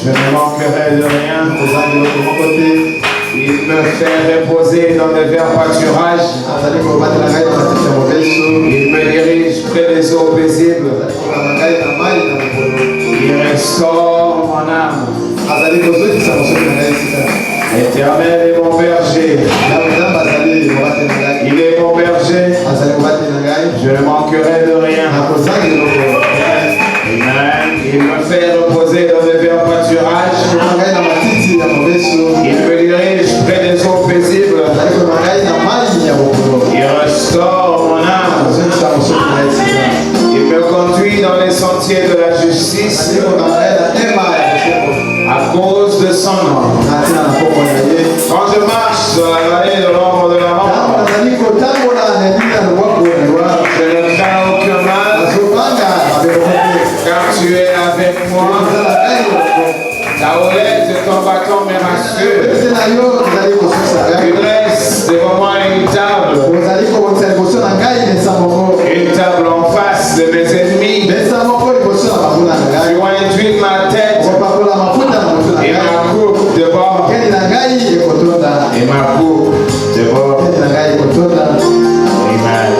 Je ne manquerai de rien. Il me fait reposer dans des verts pâturages. Il me dirige près des eaux paisibles. Il restaure mon âme. L'Éternel est mon berger. Il est mon berger. Je ne manquerai de rien. Amen. Il me fait reposer dans des verts pâturages. Il me dirige près des eaux paisibles. Il restaure mon âme. Il me conduit dans les sentiers de la justice à cause de son nom. Quand je marche dans la vallée de l'ombre de la mort, je ne crains aucun mal, car tu es avec moi. Ta houlette et ton bâton me rassurent. Tu dresses devant moi une table en face de mes ennemis. Tu induis ma tête et ma coupe de bord. Et ma coupe de bord. Amen.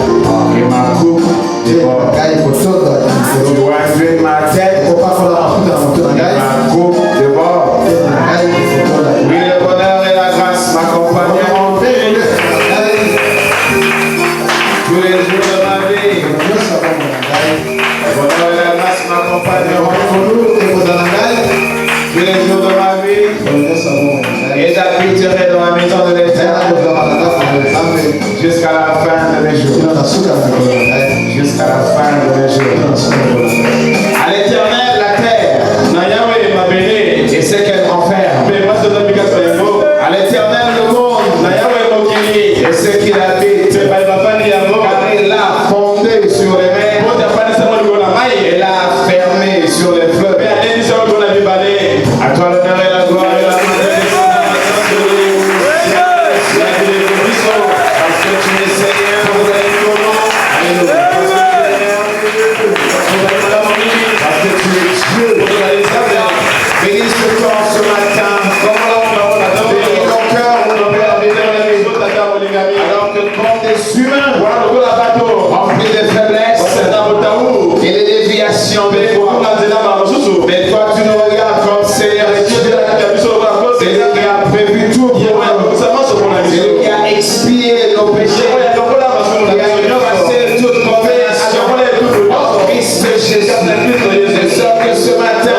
Et ma coupe de bord. Tu induis ma tête et ma coupe de bord. Oui, le bonheur et la grâce m'accompagneront tous les jours de ma vie. Le bonheur et la grâce m'accompagneront tous les jours de ma vie. Et j'habiterai dans la maison de l'Éternel jusqu'à la fin de mes jours. Jusqu'à la fin de mes jours. À l'Éternel, la terre et ce qu'elle renferme. À l'Éternel, le monde et ce qu'il habite. Car il l'a fondé sur les mers et l'a fermé sur les fleuves. À toi l'honneur et la gloire et la parce que tu es Seigneur, parce que tu es Dieu. Bénis ce corps ce matin. Bénis ton cœur alors que comme des humains remplis de faiblesses et de déviations des fois. Mais toi tu nous regardes comme Seigneur et Dieu. C'est lui qui a prévu tout pour nous. C'est lui qui a expié nos péchés. Qui a effacé toute condamnation en Christ Jésus. C'est ça que ce matin,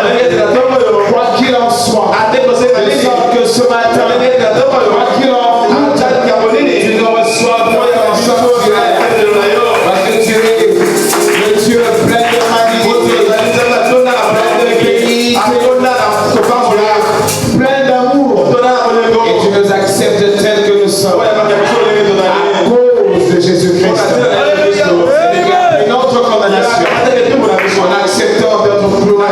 quoi qu'il en soit, c'est ça que ce matin, quoi qu'il en soit, tu nous reçois pour parce que tu es le Dieu plein de magnitude, plein de béni, plein d'amour, et tu nous acceptes tels que nous sommes à cause de Jésus-Christ. Une autre condamnation en acceptant notre gloire.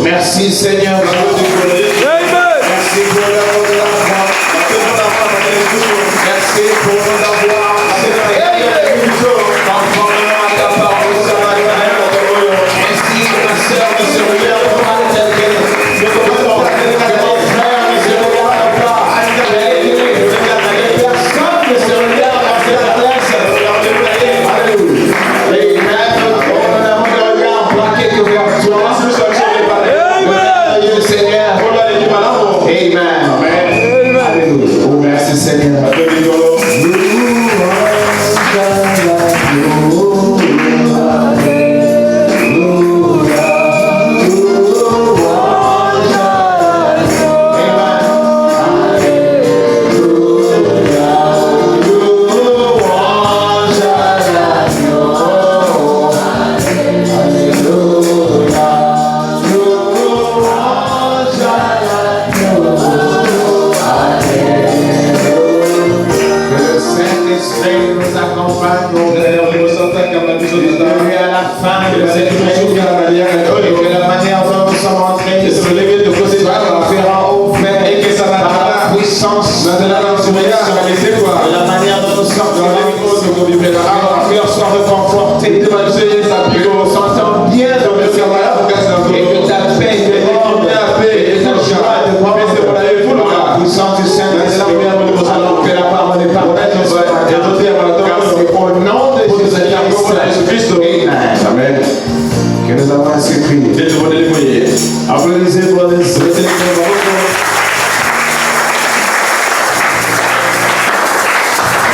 Merci Seigneur. Merci pour l'amour de la foi. Merci pour nous avoir conformément à ta parole. Ainsi que ma soeur ne se regarde pas telle qu'elle est. Que mon frère ne se regarde pas. Personne ne se regarde dans cette place. Alléluia. Et même on a un regard plaqué que vers toi. Le Seigneur. Amen. Alléluia. Oh, merci Seigneur.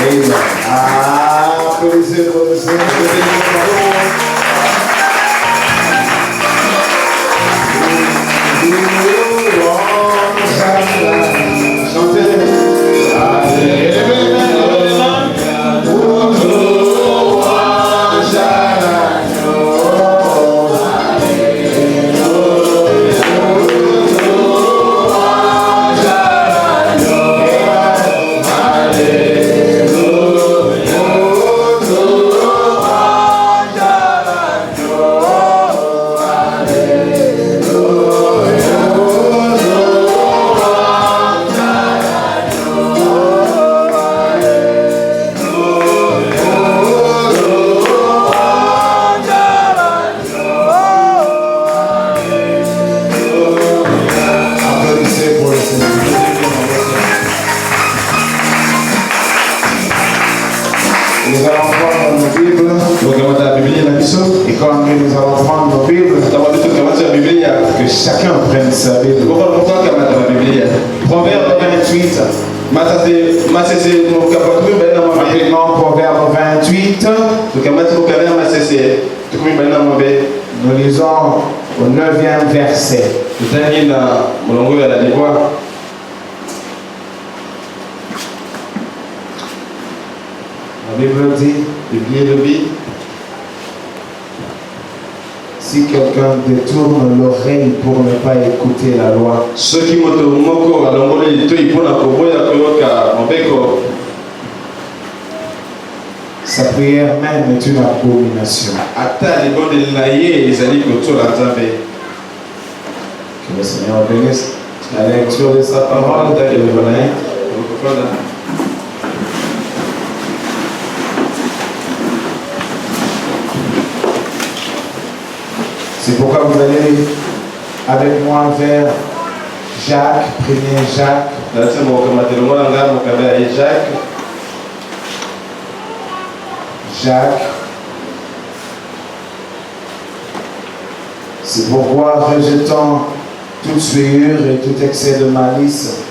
Amen. Applaudissez pour le Seigneur. Chacun prenne sa Bible. Proverbe 28. Rapidement, Proverbe 28. Nous lisons au 9e verset. La Bible dit, si quelqu'un détourne l'oreille pour ne pas écouter la loi, sa prière même est une abomination. Que le Seigneur bénisse la lecture de sa parole. C'est pourquoi vous allez avec moi vers Jacques, 1er Jacques. Jacques. C'est pourquoi, rejetant toute souillure et tout excès de malice,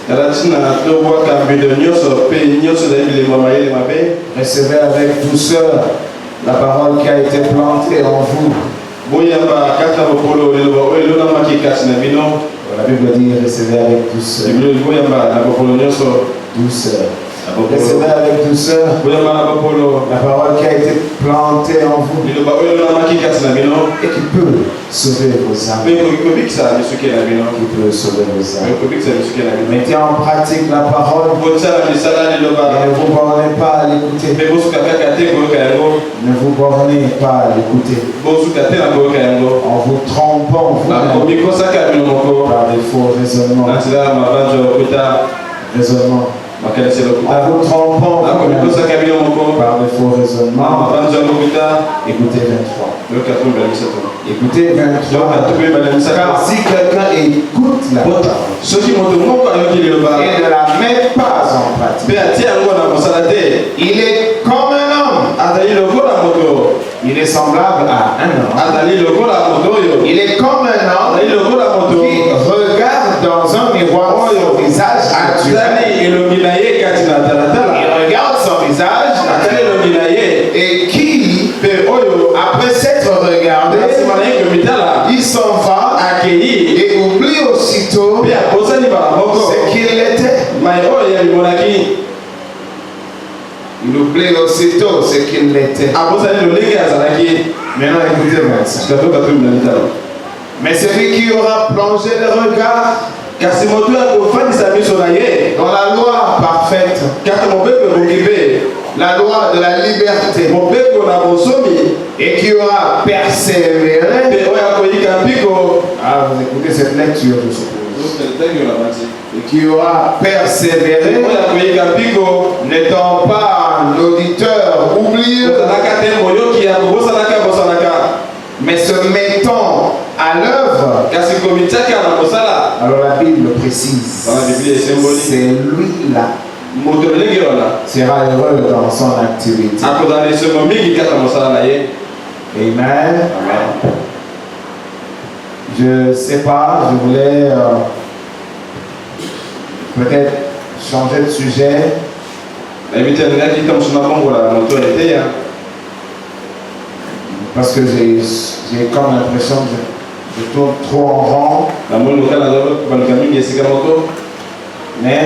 recevez avec douceur la parole qui a été plantée en vous. La Bible dit recevez avec douceur. Douceur. Recevez avec douceur la parole qui a été plantée en vous et qui peut sauver vos âmes. Qui peut sauver vos âmes. Mettez en pratique la parole et ne vous bornez pas à l'écouter. Ne vous bornez pas à l'écouter. En vous trompant par des faux raisonnements. En vous trompant par des faux raisonnements. Écoutez 23. Écoutez 23. Car si quelqu'un écoute la parole et ne la met pas en pratique, il est comme un homme. Il est semblable à un homme. Il est comme un homme qui regarde dans un miroir son visage naturel. Il regarde son visage et qui, après s'être regardé, il s'en va et oublie aussitôt ce qu'il était. Il oublie aussitôt ce qu'il était. Maintenant, écoutez 25. Mais celui qui aura plongé le regard dans la loi parfaite, la loi de la liberté, et qui aura persévéré. Vous écoutez cette lecture, je suppose. Et qui aura persévéré, n'étant pas un auditeur oublieux, mais se mettant à l'œuvre. Alors la Bible précise, c'est lui-là sera heureux dans son activité. Amen. Je ne sais pas, je voulais peut-être changer de sujet. Parce que j'ai comme l'impression que je tourne trop en rond. Mais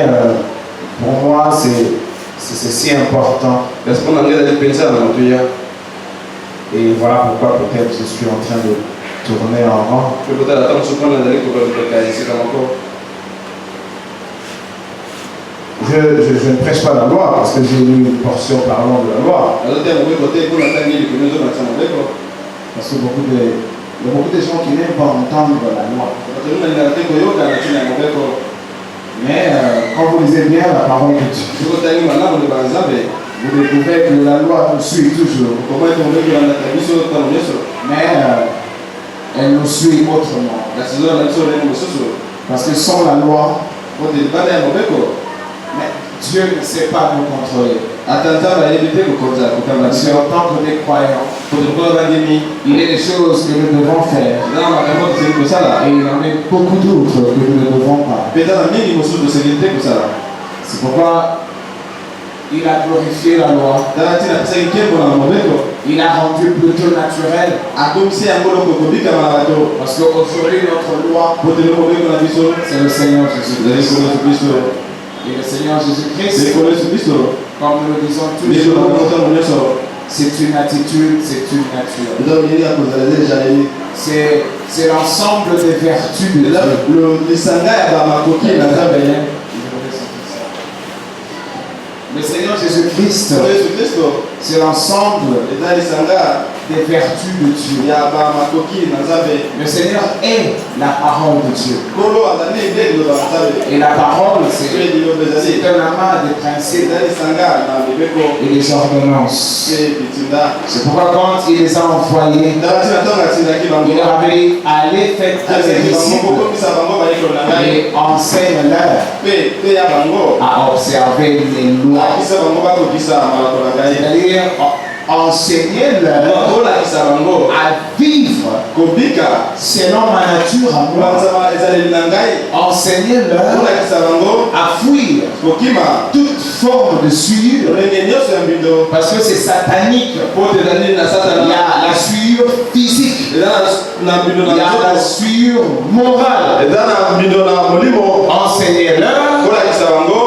pour moi, c'est si important. Et voilà pourquoi peut-être je suis en train de tourner en rond. Je ne prêche pas la loi parce que j'ai lu une portion parlant de la loi. Parce que il y a beaucoup de gens qui n'aiment pas entendre la loi. Mais quand vous lisez bien la parole de Dieu, vous découvrez que la loi nous suit toujours. Mais elle nous suit autrement. Parce que sans la loi, mais Dieu ne sait pas nous contrôler. Si en tant que des croyants, il y a des choses que nous devons faire. Et il y en a beaucoup d'autres que nous ne devons pas. C'est pourquoi il a glorifié la loi. Il a rendu plutôt naturel. Parce qu'aujourd'hui, notre loi, c'est le Seigneur Jésus-Christ. Et le Seigneur Jésus-Christ, comme nous le disons toujours, c'est une attitude, c'est une nature. C'est l'ensemble des vertus de Dieu. Le Seigneur Jésus-Christ, c'est l'ensemble des vertus de Dieu. Le Seigneur est la parole de Dieu. Et la parole, c'est un amas de principes et des ordonnances. C'est pourquoi quand il les a envoyés, il leur avait dit, allez faire des disciples et enseigne-leur à observer les lois. C'est-à-dire enseigner-leur à vivre selon ma nature à moi. Enseigner-leur à fuir toute forme de souillure, parce que c'est satanique. Il y a la souillure physique, il y a la souillure morale. Enseigner-leur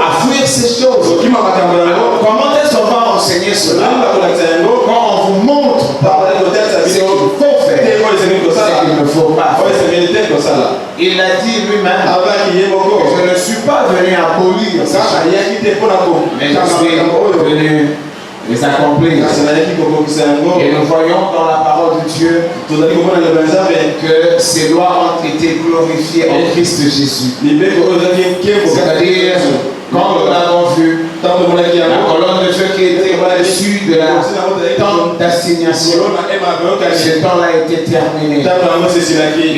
à fuir ces choses. Alors, comment est-ce qu'on va enseigner cela? Quand on vous montre ce qu'il faut faire, ce qu'il ne faut pas faire. Il a dit lui-même, je ne suis pas venu abolir ces choses, mais je suis venu les accomplir. Et nous voyons dans la parole de Dieu que ces lois ont été glorifiées en Christ Jésus. C'est-à-dire, quand nous l'avons vu, la colonne de feu qui était au-dessus de la tente d'assignation, ce temps-là a été terminé. Il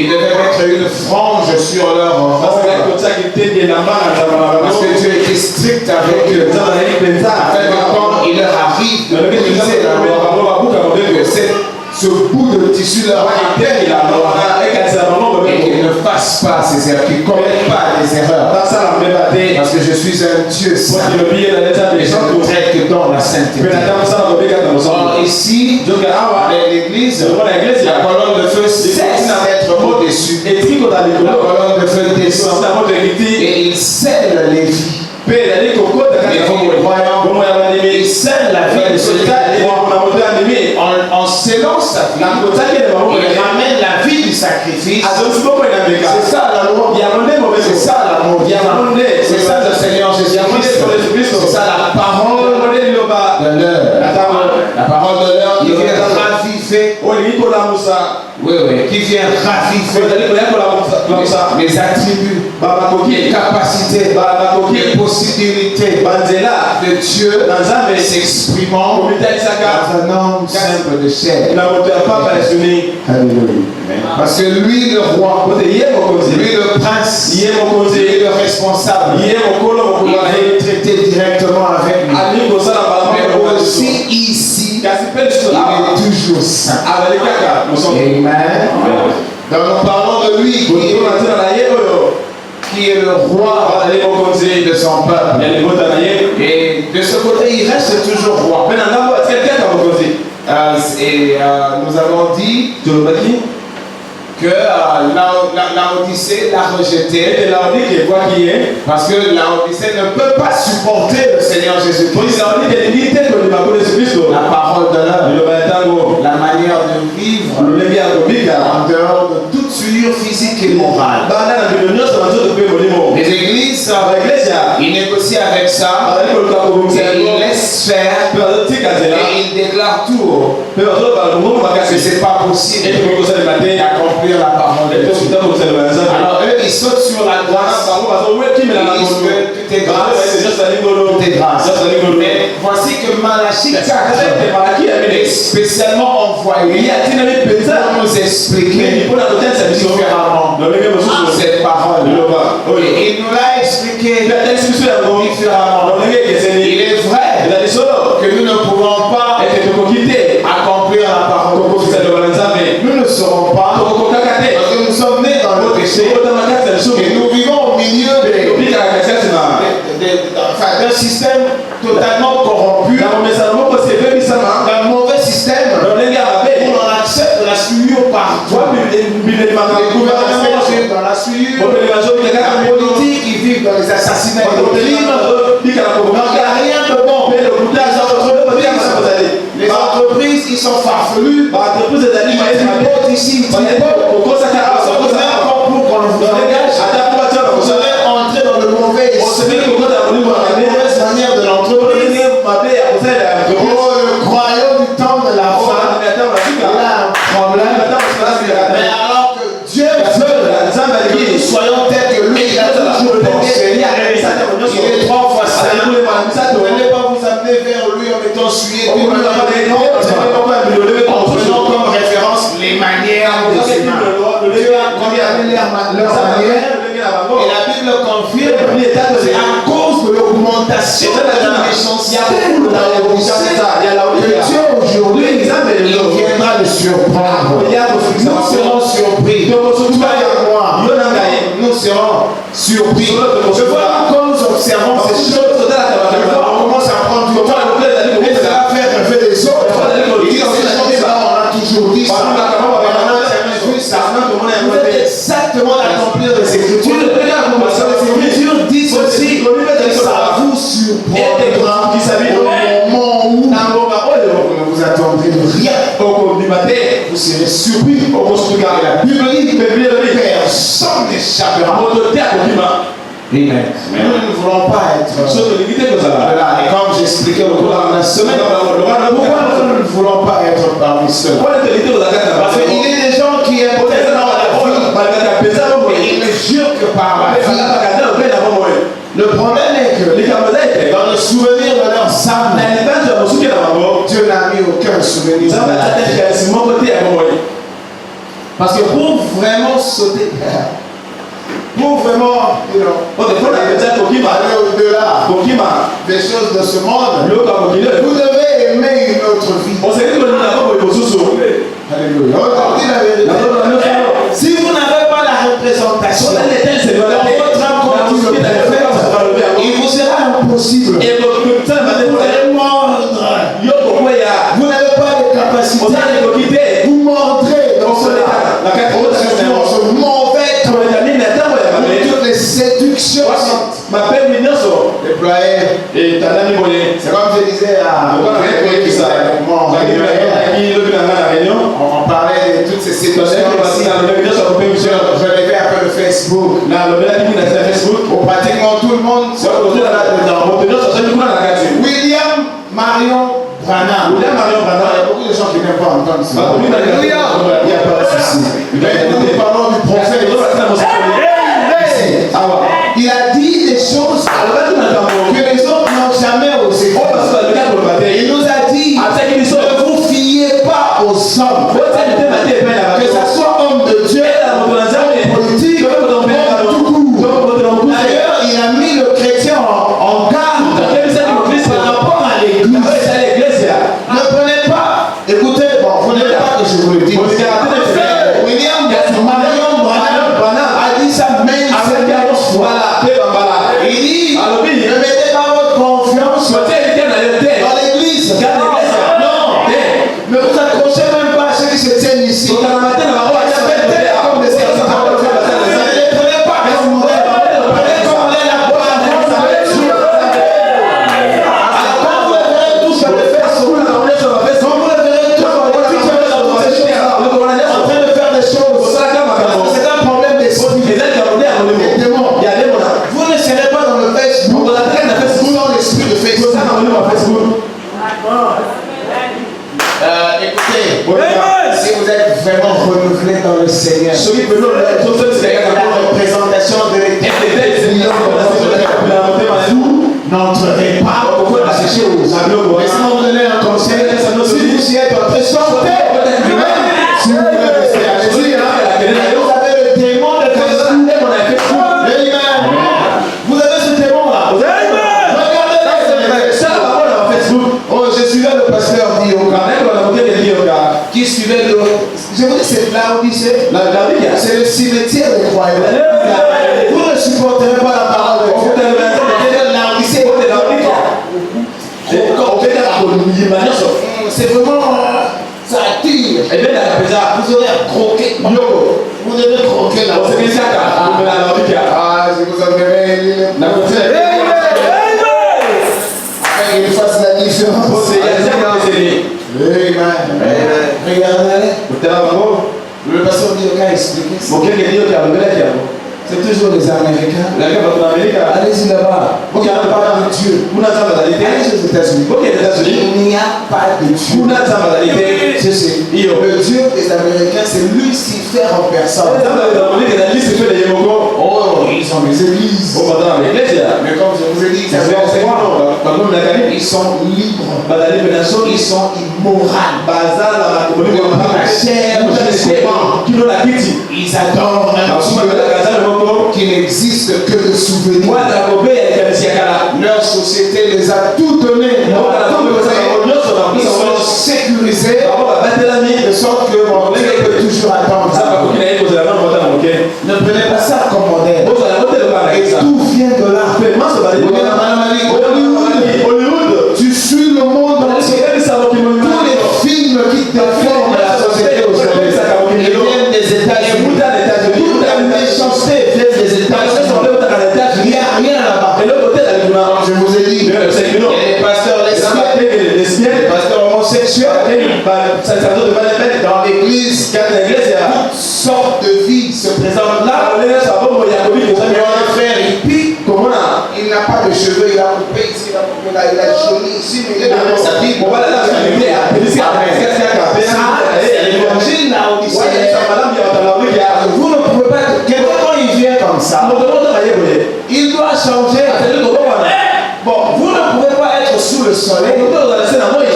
devait mettre une frange sur leur robe, parce que Dieu était strict avec eux, afin que quand il leur arrive de briser la loi, que ce bout de tissu leur atteigne la loi et qu'ils ne fassent pas ces erreurs, qu'ils ne commettent pas des erreurs. Parce que je suis un Dieu saint et je ne traite que dans la sainteté. Or ici, l'église, la colonne de feu cesse d'être au-dessus. La colonne de feu descend et il scelle les vies. Et vous le voyez, il scelle la vie de celui qui croit. En scellant sa vie, il ramène la vie du sacrifice. C'est ça la loi. C'est ça l'amour. C'est ça le Seigneur Jésus-Christ. C'est ça la parole de l'heure. La parole de l'heure qui vient raviver. Oui, qui vient raviver les attributs, les capacités, les possibilités de Dieu s'exprimant dans un homme simple de chair. Alléluia. Parce que lui, le roi, lui, le prince, lui, le responsable, il veut traiter directement avec lui. Mais aussi ici, il est toujours saint. Amen. Donc nous parlons de lui qui est le roi de son peuple et de ce côté, il reste toujours roi. Nous avons dit que Laodicée l'a rejeté. Parce que Laodicée ne peut pas supporter le Seigneur Jésus-Christ. La parole de l'homme, la manière de vivre en dehors de toute souillure physique et morale. Les églises, ils négocient avec ça, ils laissent faire et ils déclarent tout haut que c'est pas possible d'accomplir la parole de Dieu. Alors eux, ils sautent sur la grâce. Ils disent que tout est grâce. Tout est grâce. Mais voici que Malachie 4 est spécialement envoyé pour nous expliquer différemment cette parole. Et il nous l'a expliqué différemment. Il est vrai que nous ne pouvons pas accomplir la parole. Nous ne serons pas, parce que nous sommes nés dans le péché et nous vivons au milieu d'un système totalement corrompu, d'un mauvais système où on accepte la souillure partout. Les gouvernements vivent dans la souillure, la politique ils vivent dans les assassinats et les crimes. Donc il n'y a rien de bon. Les entreprises qui sont farfelues, ils votent ici, ils votent pour qu'on vous engage. Vous allez entrer dans le mauvais esprit, la mauvaise manière de l'entreprise. Le croyant du temps de la foi, il a un problème. Mais alors que Dieu veut que nous soyons tels que lui, il a toujours pensé. Il est 3 fois saint. Ne venez pas vous amener vers lui en étant souillé. En prenant comme référence les manières de ses mains. Dieu a condamné leurs manières. Et la Bible confirme, c'est à cause de l'augmentation de la méchanceté que Dieu aujourd'hui il viendra le surprendre. Nous serons surpris. Toi et moi, nous serons surpris. Je vois quand nous observons ces choses, on commence à prendre du temps et ça va faire rêver les autres. Et ces choses-là, on a toujours dit ça. Vous êtes exactement d'accomplir les Écritures. Les Écritures disent aussi que ça vous surprendra au moment où vous ne vous attendrez de rien. Vous serez surpris. La Bible dit que personne n'échappera. Amen. Nous ne voulons pas être là. Et comme j'expliquais au cours de la semaine, pourquoi nous ne voulons pas être parmi ceux? Parce qu'il y a des gens qui aiment peut-être dans la vie et ils ne jurent que par la vie. Le problème est que dans le souvenir de leur âme, Dieu n'a mis aucun souvenir. Parce que pour vraiment sauter, pour vraiment aller au-delà des choses de ce monde, vous devez aimer une autre vie. Alléluia. Si vous n'avez pas la représentation dans votre âme comme vous le faites, il vous sera impossible. Vous allez mordre. Vous n'avez pas de capacité. Vous mordrez dans cela. On se mauvais toutes les séductions déployées. C'est comme je disais à on parlait de toutes ces séductions. Je l'ai un peu le Facebook. Où pratiquement tout le monde se retrouve là-dedans. William Marion Branham. Il y a beaucoup de gens qui n'aiment pas entendre ça. Alléluia. Il n'y a pas de souci. Nous parlons du prophète. Il a dit des choses que les autres n'ont jamais osé. Il nous a dit ne vous fiez pas aux hommes. Que ce soit homme de Dieu, politique, d'ailleurs, il a mis le chrétien en garde par rapport à l'église. Ne prenez pas, écoutez, vous n'êtes pas que je vous le dis. William Marion Branham a dit ça même. Il dit Seigneur. Représentation de l'éternité. Vous n'entrerez pas à ces choses. Laissez-moi vous donner un conseil. Si vous y êtes entré, sortez. Si vous voulez rester, allez-y. Vous avez le démon de Facebook. Vous avez ce démon-là. Regardez-le. Ça, on Facebook. Oh, je suivais le pasteur Dioka. Qui suivait le. Je vous dis, c'est là où c'est le cimetière des croyants. Vous ne supporterez pas la parole de Dieu. C'est vraiment. Ça attire. Vous aurez à croquer. Vous devez croquer là. Ah, je vous enverrai. Il fasse la différence. Regardez. Le pasteur Dioka a expliqué ça. C'est toujours les Américains. Allez-y là-bas. Il n'y a pas de Dieu. Allez aux États-Unis. Il n'y a pas de Dieu. Le Dieu des Américains, c'est Lucifer en personne. Oh, ils ont des églises. Mais comme je vous ai dit, ils sont libres. Ils sont immoraux. Ils adorent un Dieu qui n'existe que de souvenirs. Leur société les a tout donné. Ils sont sécurisés de sorte que mon Dieu peut toujours attendre. Ne prenez pas ça comme modèle. Et tout vient de là. Hollywood, tu suis le monde entier. Tous les films qui déforment la société aujourd'hui viennent des États-Unis. Toute la méchanceté vient des États-Unis. Il n'y a rien là-bas. Je vous ai dit, les pasteurs lesbiens, les pasteurs homosexuels, dans l'église, toutes sortes de vies se présentent là. Mon frère, il pique. Il n'a pas de cheveux, il a coupé ici, il a coupé là, il a jauni ici, mais il est dans sa vie. C'est l'évangile là où il vous ne pouvez pas. Quelqu'un quand il vient comme ça, il doit changer. Bon, vous ne pouvez pas être sous le soleil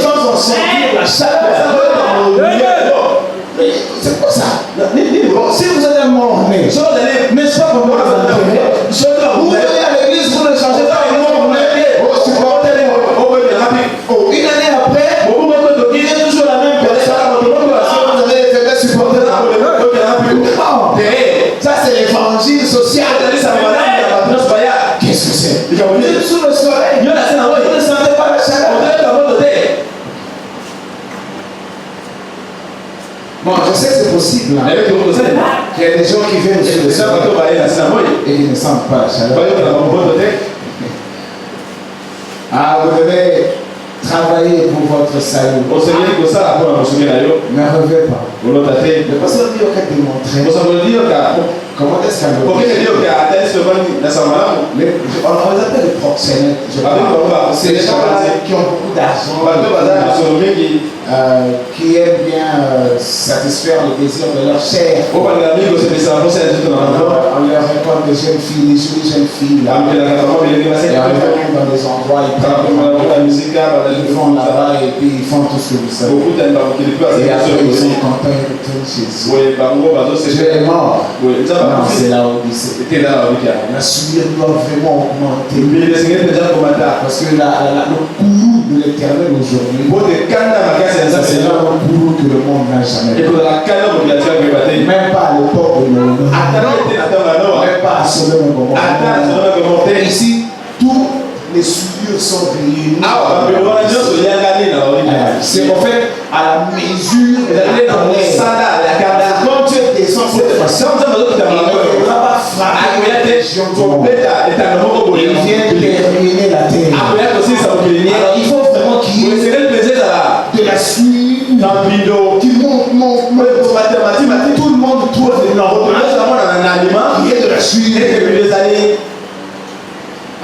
sans en sentir la chaleur. C'est quoi ça? Bon, si vous êtes un mort-né, n'est-ce pas pour moi? Vous venez à l'église, vous ne changez pas le mort-né. Une année après, il est toujours la même personne. Vous avez fait supporter ça, c'est l'évangile social. Qu'est-ce que c'est? Vous êtes sous le soleil. Vous ne sentez pas la chaleur. Bon, je sais que c'est possible. Hein. Il y a des gens qui viennent sur le soleil et ils ne sentent pas la chaleur. Ah, vous devez travailler pour votre salut. Ne rêvez pas. Le pasteur Dioka a démontré comment est-ce qu'on on les appelle les proxénètes. C'est des gens qui ont beaucoup d'argent, qui aiment bien satisfaire les désirs de leur chair. On leur récolte des jeunes filles, des jolies jeunes filles. Là. Et on les ramène dans des endroits, ils vont là-bas et puis ils font tout ce que vous savez. Et après ils sont contents de retourner chez eux. Dieu est mort. Non, c'est là où il s'est. La souillure doit vraiment augmenter. Parce que le courroux de l'éternel aujourd'hui, c'est là le courroux que le monde n'a jamais vu. Même pas à l'époque de Noé. Même pas à Sodome et Gomorrhe. Ici, tous les souillures sont réunies. C'est en fait à la mesure de la quand Dieu descend cette façon, il ne va pas frapper la région du monde. Il vient terminer la terre. Alors il faut vraiment qu'il y ait de la suite qui monte. Tout le monde trouve il y ait de la suite.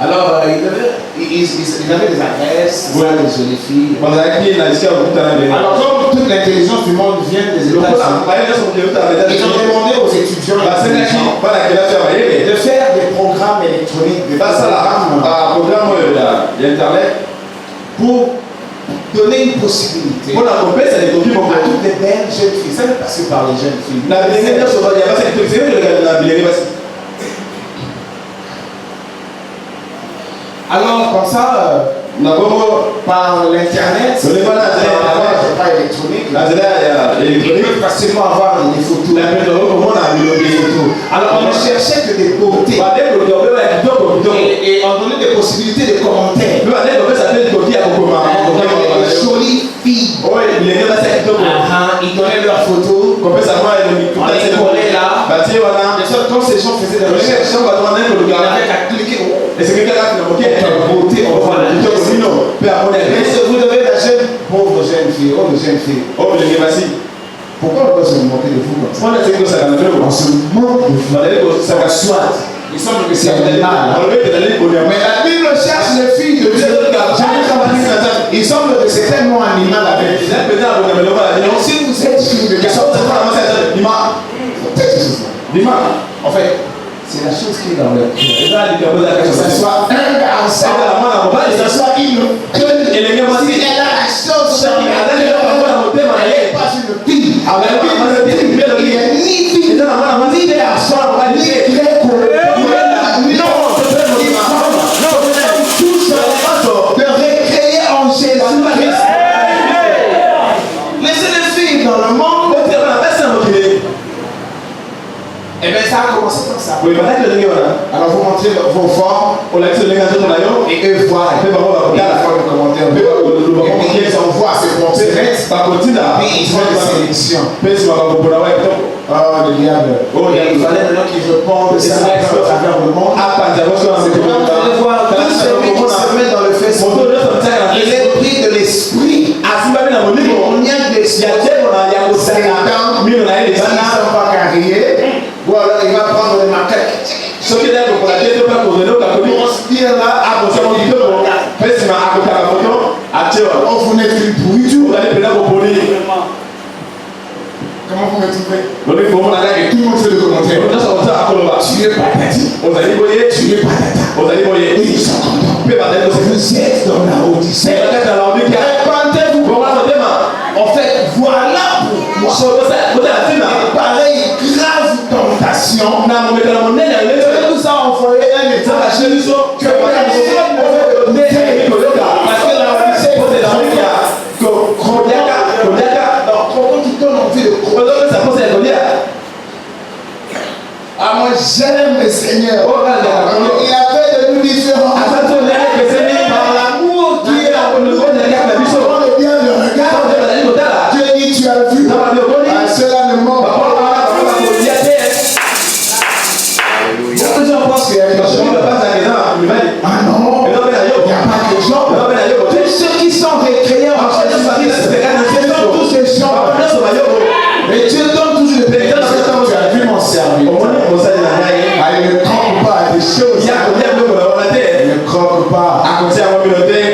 Alors il ils avaient des adresses, Ouais. des jolies filles. Alors, Alors, comme toute l'intelligence du monde vient des États-Unis, ils ont demandé aux étudiants de faire des programmes électroniques, des programmes pour donner une possibilité à toutes les belles jeunes filles. Ça ne passe que par les jeunes filles. Alors, comme ça, par l'internet, pas électronique, ils peuvent facilement avoir des photos. Alors, on ne cherchait que des beautés. Et on donnait des possibilités de commentaires. Des jolies filles. Ils donnaient leurs photos. On les collait là. De sorte que quand ces gens faisaient des recherches, ils n'avaient qu'à cliquer. Beauté, on voit la vous devez la jeune, pauvre jeune fille, jeune fille. Pourquoi on doit se moquer de vous comme ça? On se moque de vous. Soit. Il semble que c'est un mal. Mais la Bible cherche les filles de Dieu. Il semble que c'est tellement animal avec vous. Donc si vous êtes fille de Dieu, en fait, c'est la chose qui est dans le cœur. Que ce soit un garçon, que ce soit une si elle a la chose sur le cœur, elle n'est pas une fille. Il n'y a ni fille, ni garçon, ni grec, non, tous de récréer en Jésus-Christ. Laissez les filles dans le monde. Et bien ça a commencé comme ça. Alors vous montrez vos formes et eux voient. Ils font le commentaire. Et puis ils envoient ces pensées. Puis ils font des sélections. Oh le diable. Il fallait maintenant qu'ils répondent ça à travers le monde. C'est pourquoi vous allez voir tous ceux qui se mettent dans le Facebook. Il est pris de l'esprit. On y a de l'esprit. C'est là-dedans. Ils ne sont pas carriés. Ou alors il va prendre les maquettes. Ce qui est là, pour on se dit là, oh, vous n'êtes qu'une pourriture. Comment vous me trouvez? Tout le monde fait le commentaire. Tu es patati. Tu es patata. Et ils sont contents. Vous êtes dans la Odyssée. Répandez-vous. En fait, voilà pourquoi. Pareil, grave tentation. Nous ça envoyé un message que personne ne veut parce que la Odyssée moi j'aime le Seigneur. Il a fait de nous différents. Par l'amour qui est en nous. On est bien le regard. Dieu dit tu as vu. Cela ne ment pas. Beaucoup de gens pensent qu'il y a des gens. Ah non, il n'y a pas de gens. Tous ceux qui sont récréés en Jésus-Christ, ce sont tous ces gens. Et Dieu donne toujours le péché. Tu as vu mon serviteur. Il ne croque pas à des choses. Il ne croque pas.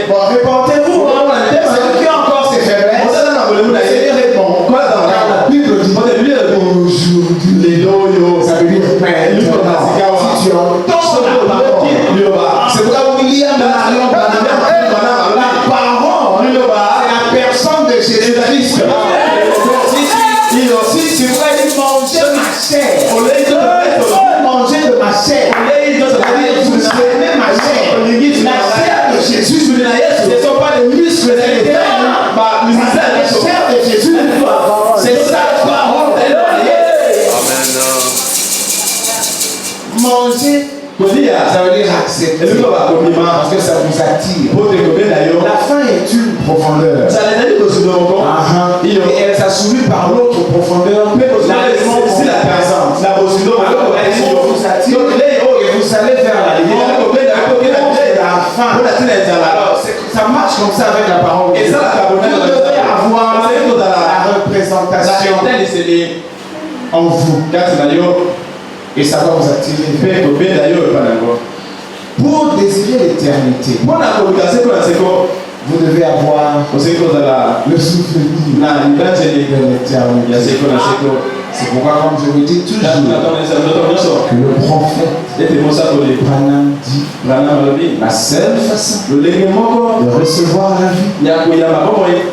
Bon, répondez-vous. C'est qui encore ses faiblesses? Le Seigneur répond. Car la Bible dit aujourd'hui. Ça veut dire maintenant. Si tu entends la parole. C'est pourquoi William la parole, c'est la personne de Jésus-Christ. Si tu veux manger ma chair, manger de ma chair, c'est-à-dire vous aimez ma chair, la chair de Jésus, ce ne sont pas les muscles des terres, la chair de Jésus, c'est sa parole. Manger, ça veut dire accepter, parce que ça vous attire. La faim est une profondeur. Et elle s'assouvit par l'autre profondeur. C'est la présence. Alors, elle vous attire et vous allez vers la lumière. La faim. Alors, ça marche comme ça avec la parole. Et ça, vous devez avoir la représentation en vous. Et ça va vous attirer. Pour désirer l'éternité, vous devez avoir le souvenir de l'éternité. C'est pourquoi, comme je vous dis toujours, que le prophète Branham dit la seule façon de recevoir la vie,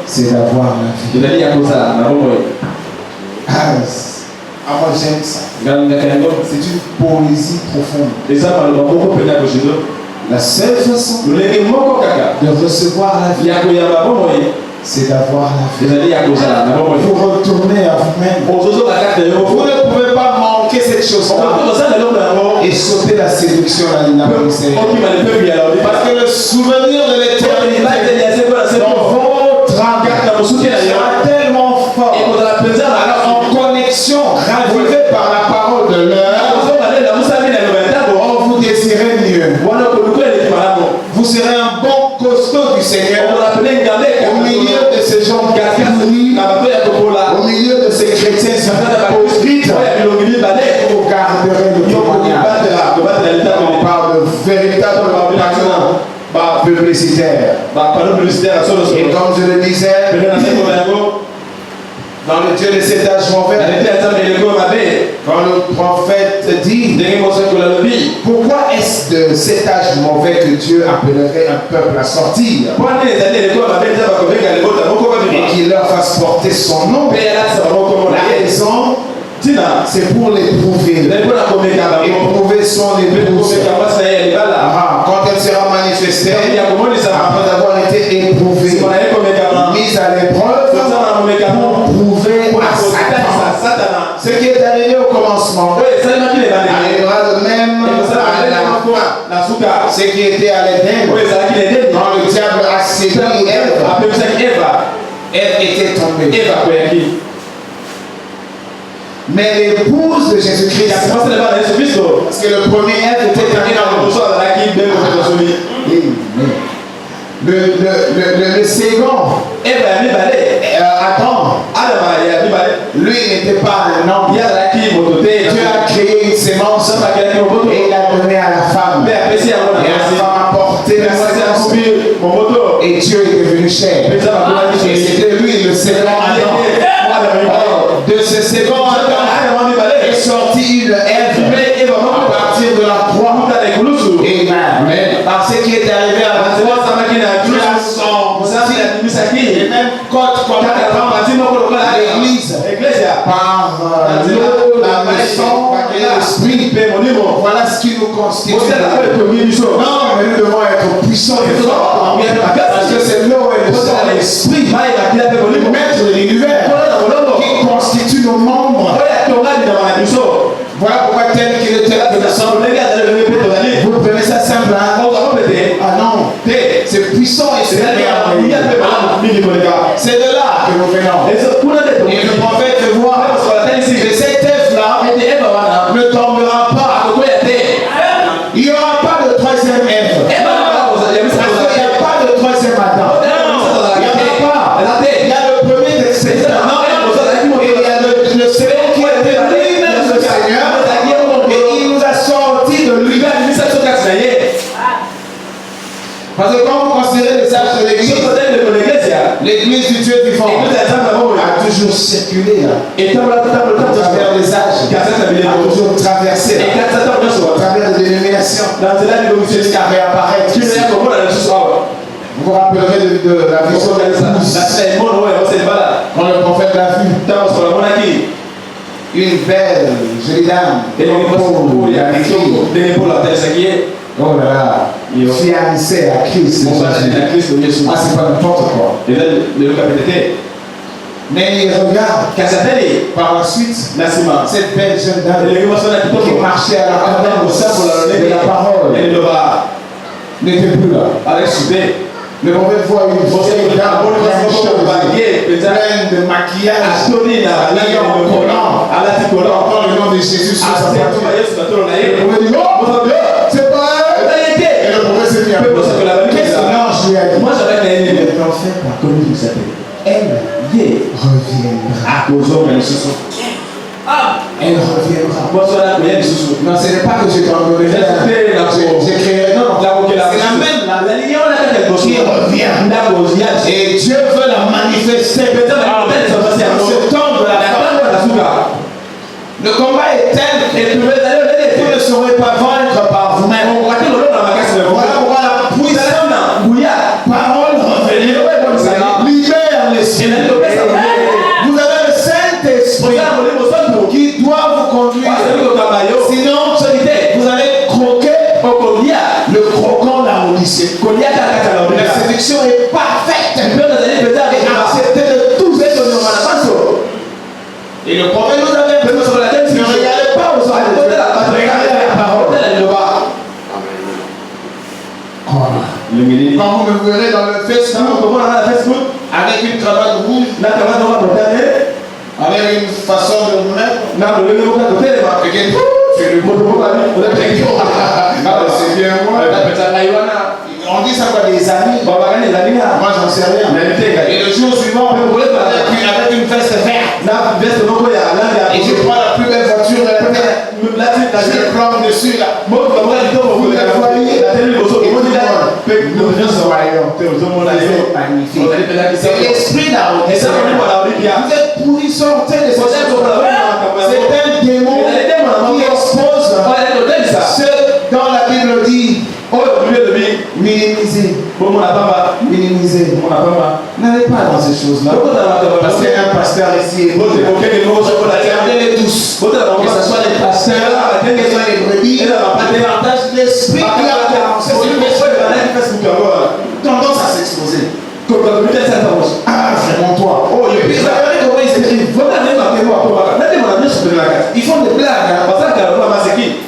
c'est d'avoir la vie. Moi j'aime ça. C'est une poésie profonde. La seule façon de recevoir la vie, c'est d'avoir la vie. Vous retournez à vous-même. Vous ne pouvez pas manquer cette chose-là et sauter la séduction à l'inappréciation. Parce que le souvenir de l'éternité dans votre âme sera tellement fort, en connexion, ravivée par la parole de l'heure. Oh, vous désirez mieux. Vous serez un bon costaud du Seigneur au milieu de ces gens pourris, au milieu de ces chrétiens hypocrites. Vous garderez le témoignage. On parle de véritable publicitaire. Et comme je le disais, dans le Dieu de cet âge mauvais, quand le prophète dit pourquoi est-ce de cet âge mauvais que Dieu appellerait un peuple à sortir et qu'il leur fasse porter son nom? La raison, c'est pour l'éprouver. Éprouver son épouse. Quand elle sera manifestée, après avoir été éprouvée, mise à l'épreuve, pour prouver à Satan. Ce qui est arrivé au commencement arrivera de même à la fin. Ce qui était à l'Éden, quand le diable a séduit Ève, elle était tombée. Mais l'épouse de Jésus-Christ, parce que le premier Ève était un le second, Adam, lui n'était pas un homme. Dieu a créé une sémence et il a donné à la femme. Et la femme a porté la sémence. Et Dieu est devenu chair. Et c'était lui le second Adam. De ce second Adam est sortie une Ève à partir de la croix. Amen. Par ce qui est arrivé à la croix, Dieu a sorti et même côte comme l'église par l'eau, la maison et l'esprit. Voilà ce qui nous constitue. Non, mais nous devons être puissants et forts. Parce que c'est l'eau et le sang, l'esprit, le maître de l'univers, qui constitue nos membres. Voilà pourquoi tel qu'il est tel que nous sommes. Vous prenez ça simple, hein? Ah non, c'est puissant et c'est merveilleux. C'est de là que nous venons. Et le prophète voit que cette Ève-là ne tombera pas. Il n'y aura pas de troisième Ève. Parce qu'il n'y a pas de troisième Adam. Il n'y en a pas. Il y a le premier de ces et il y a le second qui est lui-même le Seigneur. Et il nous a sortis de lui. Parce que quand vous considérez les âges de l'église, l'église du Dieu vivant a toujours circulé à travers les âges, a toujours traversé à travers les dénominations jusqu'à réapparaître. Vous vous rappellerez de la vision de l'épouse. Quand le prophète l'a vu, une belle, jolie dame, oh là là, fiancée à Christ. Ah, c'est pas n'importe quoi. Mais il regarde par la suite cette belle jeune dame qui marchait à la campagne au sein de la parole n'était plus là. Le prophète voit une vieille dame pleine de maquillage, habillée en collant, encore le nom de Jésus sur sa poitrine. Le prophète dit, oh, c'est pas elle. Et le prophète s'est mis à pleurer. Qu'est-ce que l'ange lui a dit? Le prophète a connu qui s'appelle. Elle reviendra. elle reviendra. Non, ce n'est pas que je t'enverrai. J'ai créé. Non, c'est la même qui revient. Et Dieu veut la manifester. Ce temps de la fin. Le combat est tel que vous ne saurez pas vaincre par vous-même. Voilà pourquoi la puissante parole revenir libère l'esprit. Vous avez le Saint-Esprit qui doit vous conduire. Sinon, vous allez croquer le croquant d'Aodyssée. La séduction est parfaite. Et accepter de tout. Et le prophète nous avait ne regardez pas aux oreilles, regardez la parole. Quand vous me verrez dans le Facebook avec une cravate rouge, avec une façon de vous mettre, c'est le mot c'est bien moi. On dit ça quoi, des amis. Moi j'en sais rien. Et le jour suivant, avec une veste verte. Et je prends la plus belle voiture de la terre. Je plombe dessus là. Vous le voyez. C'est l'esprit d'Aodyssée. Vous êtes pourris, sortez de ce c'est un démon qui expose ce dont la Bible dit minimiser. N'allez pas dans ces choses-là. Parce qu'il y a un pasteur ici. Regardez-les tous. Que ce soit les pasteurs, que ce soit les brebis, partage l'esprit qui a tendance à s'exposer. Ah, vraiment toi. Oh, il y a comment ils s'écrivent. Ils font des blagues.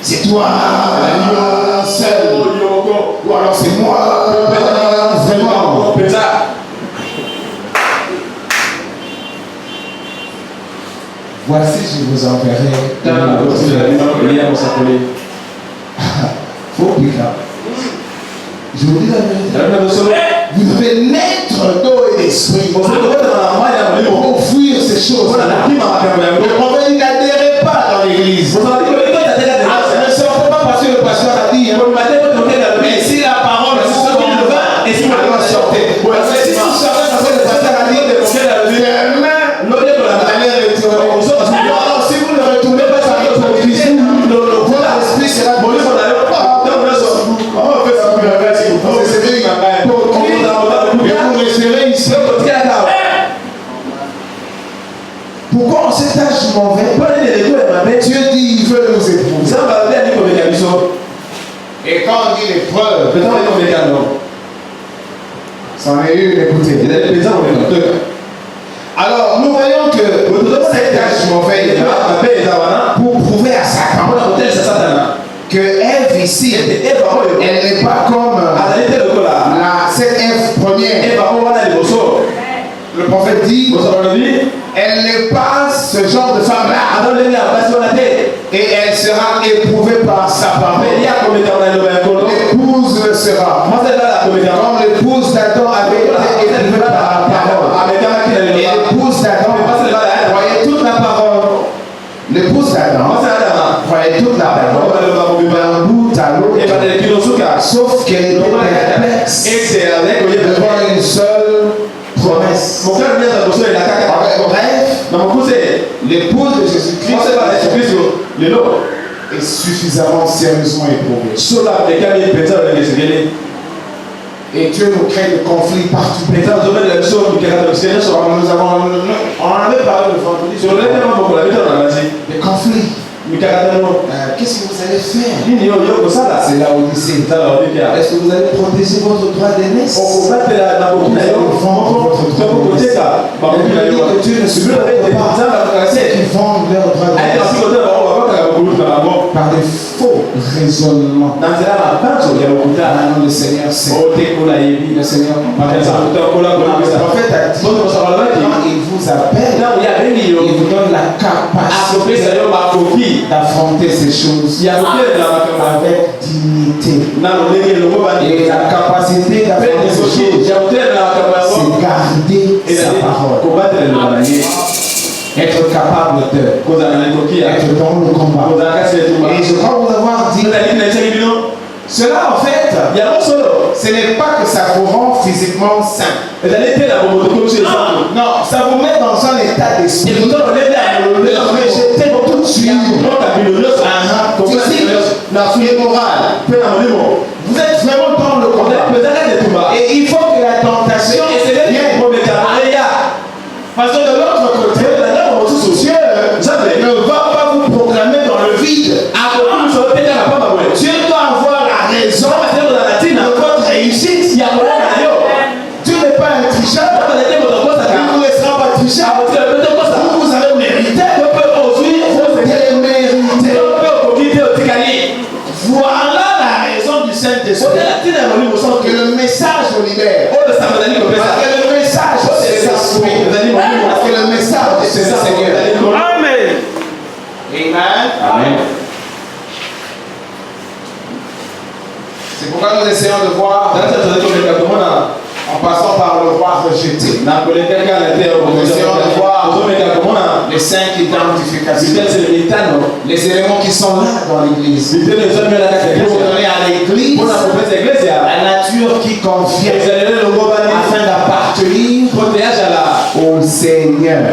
C'est toi seul. Ou alors c'est moi. Vraiment. Voici, je vous enverrai. Faut plus là. Je vous dis la vérité. Vous devez naître d'eau et d'esprit pour fuir ces choses. Le prophète n'adhérait pas dans l'église. Ne sortez pas parce que le pasteur a dit. Mais si la parole alors sortez. Parce que si vous sortez parce que le pasteur a dit, alors si vous ne retournez pas dans votre église, votre esprit sera brûlé. Pourquoi en cet âge mauvais, Dieu dit il veut nous épouser. Et quand on dit l'épreuve, c'en est une, écoutez. Alors nous voyons que cet âge mauvais est là pour prouver à Satan que Ève ici, elle n'est pas comme cette Ève première. Le prophète dit, elle n'est pas ce genre de femme-là. Et elle sera éprouvée par sa parole. L'épouse le sera. Comme l'épouse d'Adam avait été éprouvée par la parole. Et l'épouse d'Adam voyait toute la parole. L'épouse d'Adam voyait toute la parole d'un bout à l'autre. Sauf qu'elle était perplexe devant une seule promesse. Bref, l'épouse de Jésus-Christ est suffisamment sérieusement éprouvée. Et Dieu nous crée des conflits partout. On en avait parlé le vendredi. Des conflits. Qu'est-ce que vous allez faire? C'est l'Odyssée. Est-ce que vous allez protéger votre droit d'aînesse? Vous allez vendre votre droit d'aînesse. Il dit que Dieu ne supporte pas ceux qui vendent leur droit d'aînesse par des faux raisonnements. Maintenant le Seigneur sait. Le Seigneur comprend. Le prophète a dit, quand il vous appelle, il vous donne la capacité d'affronter ces choses avec dignité. Et la capacité d'affronter ces choses, c'est garder sa parole. être capable de être dans le combat. Et je crois vous avoir dit, cela en fait, ce n'est pas que ça vous rend physiquement sain. Non, ça vous met dans un état d'esprit. Rejeter tout de suite. Moral. Vous êtes vraiment dans le combat. Et il faut que la tentation vienne. Parce que de l'autre côté, Dieu ne va pas vous programmer dans le vide. Dieu doit avoir la raison de votre réussite. Dieu n'est pas un tricheur. Il ne vous laissera pas tricher. Vous avez mérité. Voilà la raison du Saint-Esprit. Que le message vous libère. Parce que le message c'est l'Esprit. Parce que le message c'est le Seigneur. Amen. Amen. C'est pourquoi nous essayons de voir en passant par le roi rejeté. Nous essayons de voir les 5 identifications, les éléments qui sont là dans l'église. Pour donner à l'église la nature qui convient afin d'appartenir au Seigneur.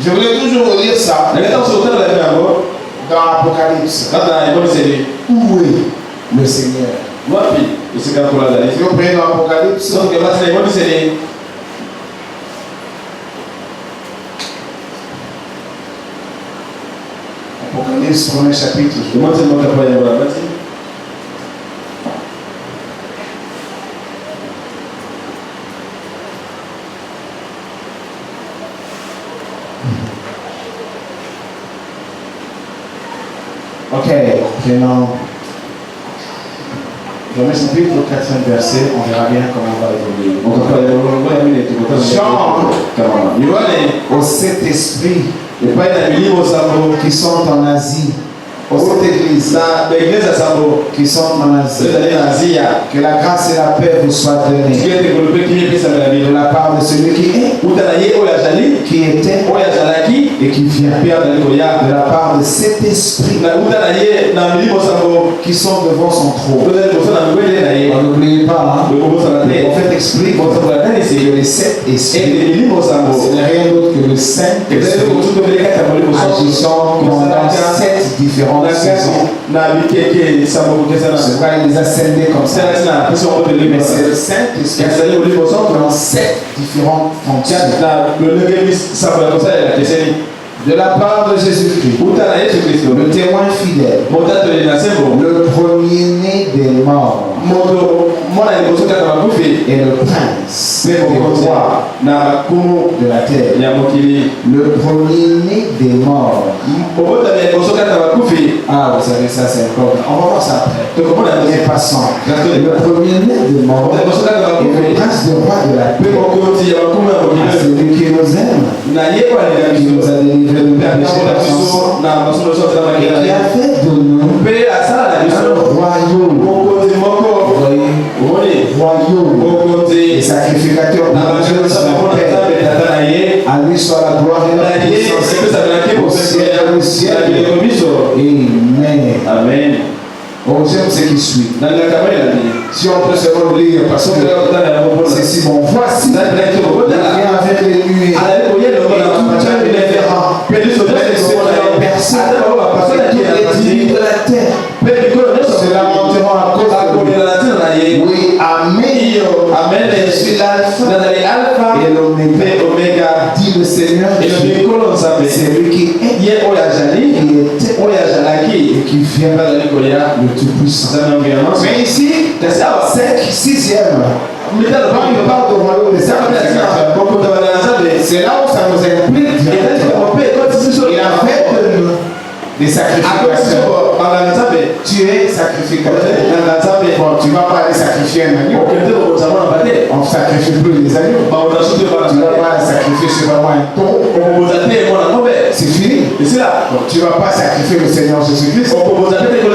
Je voulais toujours vous lire ça dans l'Apocalypse. Où est le Seigneur? Si vous prenez dans l'Apocalypse, Apocalypse, premier chapitre. Ok, prenons. Premier chapitre, 4e verset, on verra bien comment on va évoluer. Jean, au Saint-Esprit, qui sont en Asie, aux 7 églises qui sont en Asie, que la grâce et la paix vous soient données de la part de celui qui est, qui était et qui vient, de la part de cet esprit qui sont devant son trône. N'oubliez pas, le prophète explique que les 7 esprits, ce n'est rien d'autre que le Saint-Esprit agissant pendant 7 différentes saisons. C'est vrai, il les a scellés comme ça. Mais c'est le Saint-Esprit dans 7 différentes fonctions. De la part de Jésus-Christ, le témoin fidèle, le premier-né des morts, et le prince des rois de la terre, le premier-né des morts. Ah, vous savez, ça c'est encore. On va voir ça après. Les passants. Le premier-né des morts et le prince des rois de la terre. Celui qui nous aime, qui nous a délivrés de nos péchés, et qui a fait de nous un royaume. Royaume et sacrificateur pour Dieu son Père. À lui soit la gloire et la puissance au ciel. Amen. On j'aime ce qui suit. Si on peut seulement lire, parce que c'est si bon. Voici, il vient avec les nuées. Et tout un révérend. Personne qui est digne de la terre. Cela monteront à cause de lui. Oui, amen. Amen. Je suis l'alpha et l'oméga, dit le Seigneur. C'est lui qui est, qui était et qui vient le Tout-Puissant. Mais ici, sixième, quand il parle de royaume des sacrificateurs, c'est là où ça nous implique directement. Il a fait de nous des sacrificateurs. Tu es sacrificateur. Bon, tu ne vas pas aller sacrifier un agneau. On ne sacrifie plus les agneaux. Tu ne vas pas sacrifier sur un taureau. C'est fini. Donc, tu ne vas pas sacrifier le Seigneur Jésus-Christ.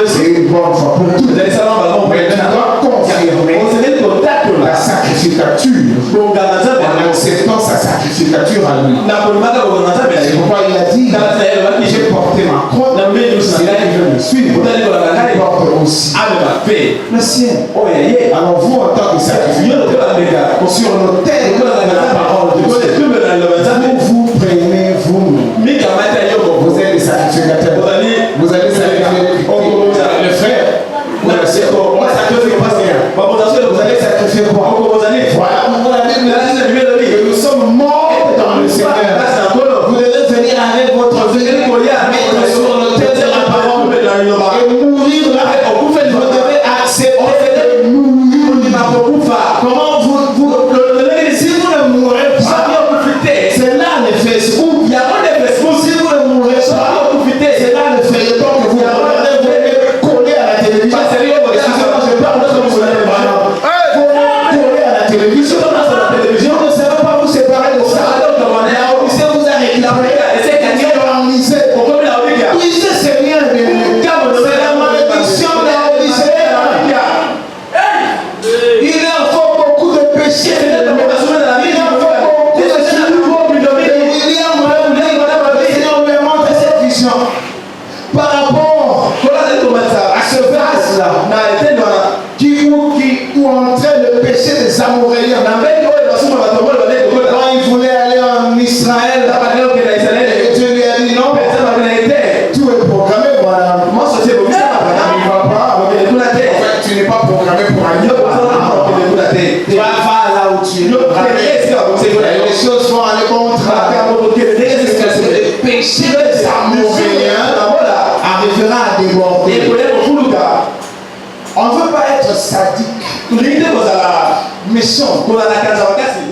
C'est une bonne fois pour tout. Mais tu dois confirmer la sacrificature en acceptant sa C'est pourquoi il a dit, j'ai porté ma croix. C'est là que je me suis. Il porte aussi le sien. Alors vous, en tant que sacrificateur, sur l'autel de la parole de Dieu, vous prenez vous-même. Vous êtes des sacrificateurs. Vous allez sacrifier le frère. Vous allez sacrifier quoi? Voilà pourquoi la Bible dit que nous sommes morts dans le Seigneur. Vous devez venir avec votre vie, mettre sur l'autel de la parole et mourir là. Vous devez accepter de mourir. Comment si vous ne mourrez pas, c'est là le Facebook. Si vous ne mourrez pas, c'est là le feuilleton que vous allez coller à la télévision. Excusez-moi, je parle de ce que vous allez voir. Coller à la télévision. Vous ne savez pas vous séparer de ça. Vous a réclamé. Puisque c'est rien, c'est la malédiction de la Odyssée. Il en faut beaucoup de péchés. Il en faut beaucoup de William me montre cette vision par rapport à ce vase-là qui entrait le péché des Amoréens. Quand il voulait aller en Israël, et Dieu lui a dit non, tout est programmé, voilà. Tu n'es pas programmé pour aller. Tu vas là où tu es. Les choses vont aller contre le péché des Amoréens arrivera à déborder. On ne veut pas être sadique, méchant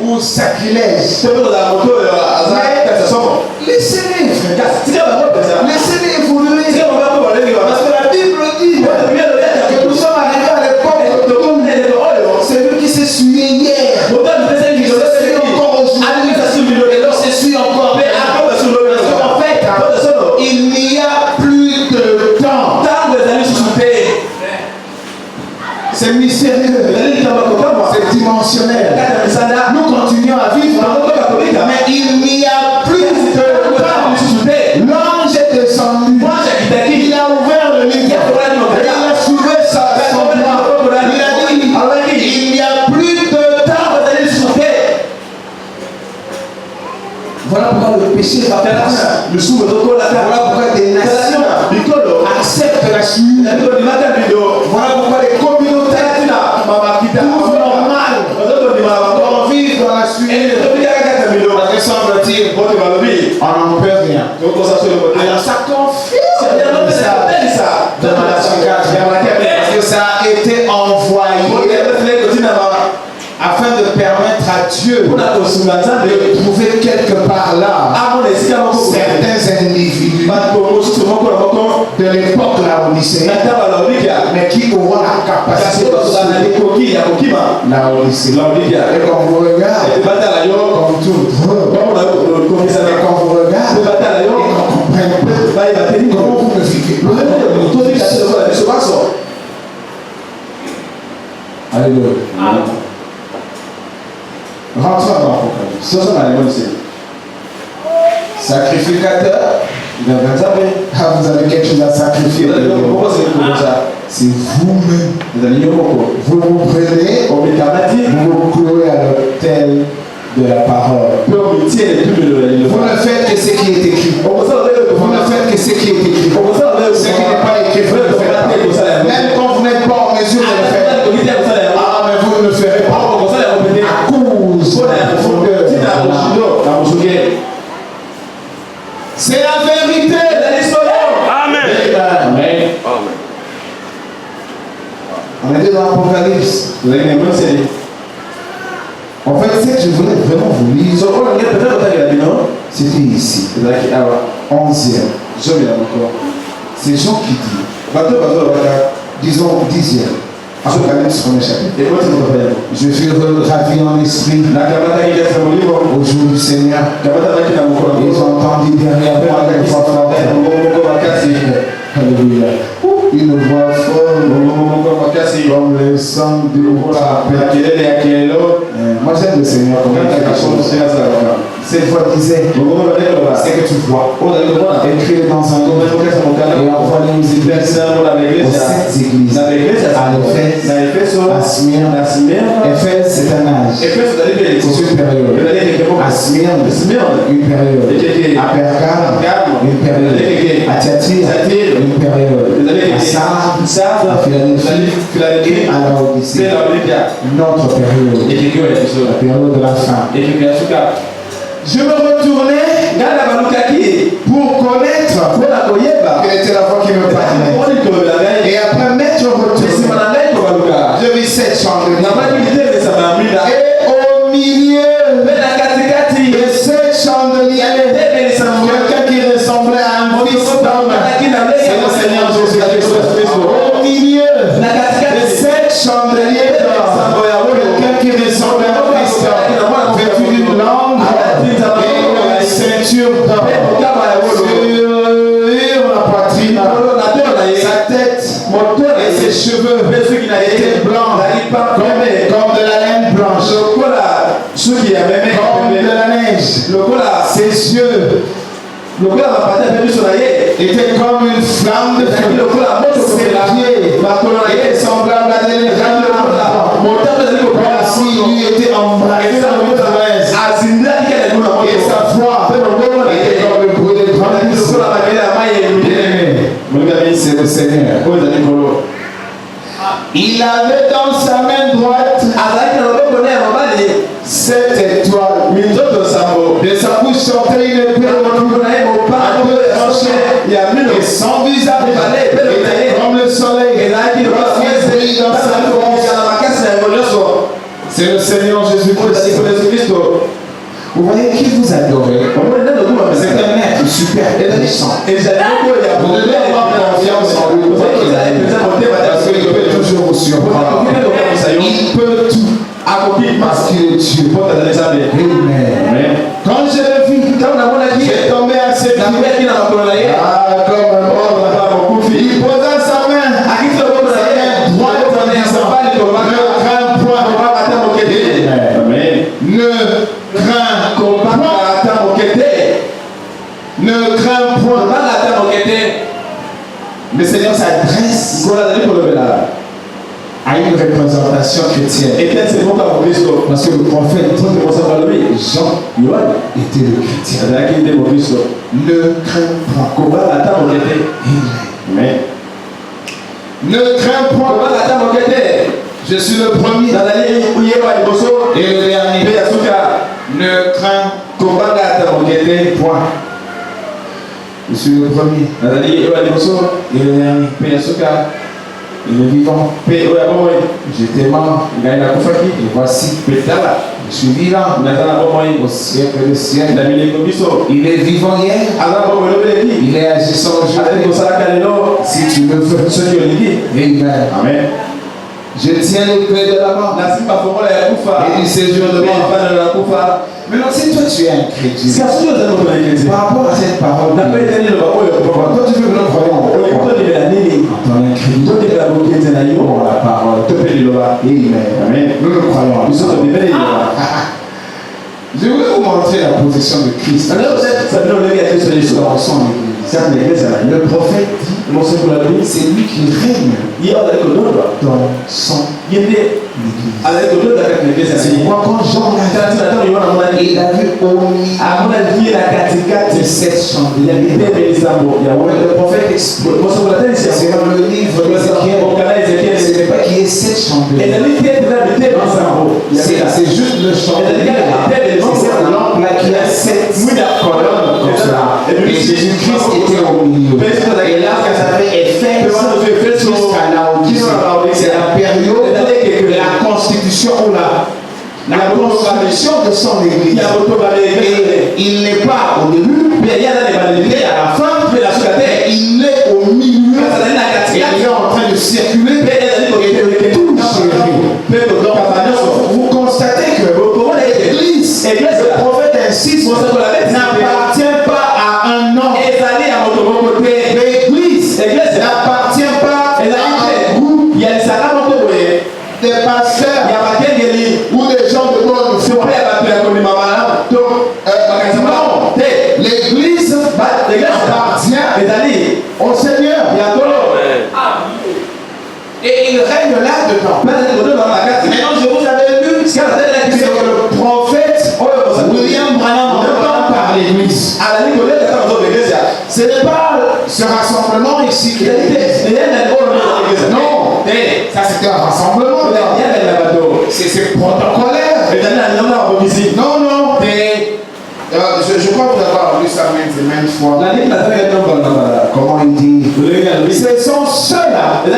ou sacrilège. Laissez-les, frère. Laissez-les évoluer. Parce que la Bible dit que nous sommes arrivés à l'époque de celui qui s'est suivi hier. Il s'essuie encore aujourd'hui. Et l'on s'essuie encore. Mais en fait, il n'y a plus de temps. C'est mystérieux. C'est dimensionnel. Nous continuons à vivre, mais il n'y a plus de temps. L'ange est descendu. Il a ouvert le livre. Il a soulevé son bras. Il a dit, il n'y a plus de temps. Voilà pourquoi le péché va faire place. Voilà pourquoi des nations acceptent la suite. Voilà pourquoi les communautés trouvent normal qu'on vive dans la suite. Parce que semble-t-il, on n'en peut rien. Alors ça confirme parce que ça a été envoyé afin de permettre à Dieu de trouver quelque part là certains individus de l'époque Laodicée, mais qui auront la capacité de la Odyssée. Et quand vous regardez, comme tout, et quand vous regardez, et qu'on comprenne comment vous me vivez. Alléluia. Rentrons dans l'Apocalypse. Sacrificateur. Vous avez quelque chose à sacrifier. C'est vous-même. Vous vous prenez, vous vous clouez à l'autel de la parole. Vous ne faites que ce qui est écrit. Vous ne faites que ce qui est écrit. Ce qui n'est pas écrit, vous ne le faites pas. Même quand vous n'êtes pas en mesure de le faire. Ah, mais vous ne le ferez pas. À cause de la profondeur. C'est la vérité. Amen. Amen. On était dans l'Apocalypse. En fait, ce que je voulais vraiment vous lire, c'était ici, 11e. C'est Jean qui dit, disons 10e. Apocalypse 1er chapitre. Je fus ravi en esprit au jour du Seigneur. Et j'entendis derrière moi une voix forte. Alléluia. Une voix forte comme le sang du tapis. Moi j'aime le Seigneur comme il fait. Cette fois disait, c'est que tu vois. Écris dans un livre et envoie-les aux églises. Aux sept églises. À Éphèse, à Smyrne. Éphèse, c'est un âge. C'est une période. À Smyrne, une période. À Pergame, une période. À Thyatire, une période. À Sardes, à Philadelphie et à Laodicée, notre période. La période de la fin. Je me retournais pour connaître quelle était la voix qui me parlait. Et après m'être retourné, je vis cette chandelier. Et au milieu de cette chandelier, quelqu'un qui ressemblait à un fils d'homme. C'est le Seigneur Jésus-Christ. Au milieu de cette chandelier, quelqu'un qui ressemblait à un fils d'homme, vêtu d'une langue et une ceinture d'or sur la poitrine, sa tête et ses cheveux étaient blancs comme de la laine blanche, comme de la neige. Ses yeux étaient comme une flamme de feu. Ses pieds étaient semblables à des comme s'il lui était embrassé dans une fraise. Et sa voix était comme le bruit des grands. C'est le Seigneur. Il avait dans sa main droite cette étoile. De sa bouche sortait une épée à deux tranchants et son visage était comme le soleil. Dans sa force. C'est le Seigneur Jésus-Christ. Vous voyez qui vous adorez. C'est un être super puissant. Vous devez avoir confiance en lui. Parce qu'il peut toujours vous surprendre. Il peut tout. Parce qu'il est Dieu. Amen. Quand je l'ai vu, j'ai tombé à ses pieds. Comme un mort. Il posa sa main droite en disant, ne crains point. Ne crains point. Ne crains point. Le Seigneur s'adresse à une représentation chrétienne. Parce que le prophète Jean était le chrétien. Ne crains point. Amen. Ne crains point. Je suis le premier et le dernier. Ne crains point. Je suis le premier et le dernier. Et le vivant. J'étais mort. Et voici. Je suis vivant au siècle des siècles. Il est vivant hier. Il est agissant aujourd'hui. Si tu le veux. Amen. Je tiens l'épée de la mort et du séjour de mort. Maintenant, si toi tu es incrédule par rapport à cette parole, toi tu veux que nous croyons en ton incrédulité pour la parole. Amen. Nous le croyons. Je voulais vous montrer la position de Christ dans son église. Le prophète dit, c'est lui qui règne dans son église. C'est pourquoi quand Jean l'a vu, il a vu au milieu de cette chandelier. Le prophète explique, c'est dans le livre d'Ézéchiel, ce n'est pas qu'il y ait cette chandelier. C'est juste le chandelier. C'est cette lampe-là qui a sept colonnes comme ça. Et Jésus-Christ était au milieu. Et là, vous avez Éphèse jusqu'à Laodicée. C'est la période de la constitution ou la constitution de son église. Et il n'est pas au début, il est à la fin, il est au milieu. Et il est en train de circuler. Et tout chéri. Vous constatez que l'église, le prophète insiste, n'appartient pas à un homme. L'église n'appartient pas à un groupe. Des pasteurs ou des gens de bonne foi. appartient au Seigneur. Et il règne là-dedans. Maintenant, je vous avais lu que le prophète William Branham entend par l'église. Ce n'est pas ce rassemblement ici qui est l'église. Non, ça c'était un rassemblement. C'est protocolaire. Non, non. Je crois que vous avez lu ça maintes fois. Comment il dit? Ce sont ceux-là, de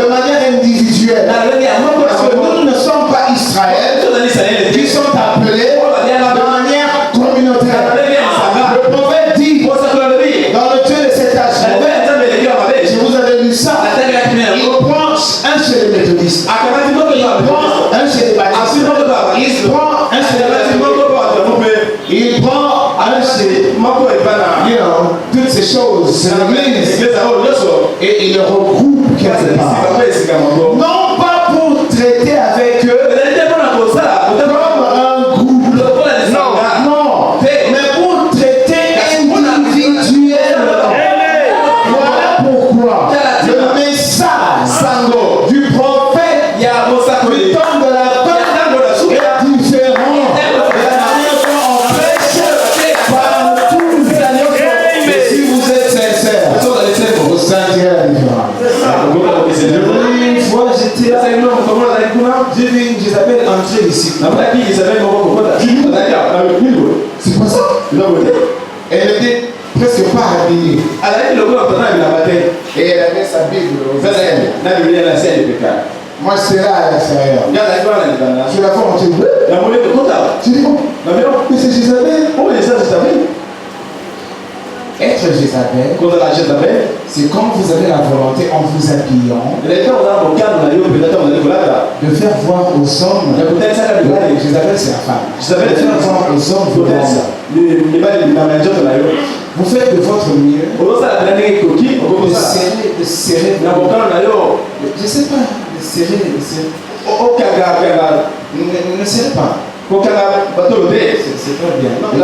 manière individuelle. Parce que nous ne sommes pas Israël, qui sont appelés de manière communautaire. Le prophète dit, dans le Dieu de cet âge, je vous avais lu ça, il prend un chez les méthodistes, il prend un chez les baptistes, il prend un chez les baptistes, il prend un chez, toutes ces choses, c'est l'église, et il le regroupe quelque part. Non pas pour traiter avec eux comme un groupe, non, mais pour traiter individuellement. Voilà pourquoi le message du prophète du temps de la paix est différent. Si vous êtes sincère, vous sentirez la différence. Une fois, j'étais là, j'ai vu une Jézabel entrer ici. C'est pas ça? Elle était presque pas habillée. Et elle avait sa Bible au ciel. Moi, je serais à l'extérieur. Je la vois monter. Je dis, oh, mais c'est Jézabel. Être Jézabel, c'est quand vous avez la volonté en vous habillant de faire voir aux hommes. Jézabel, c'est la femme. De faire voir aux hommes vos vous faites de votre mieux de serrer. Je ne sais pas, de serrer. Ne serrez pas. C'est très bien. Non,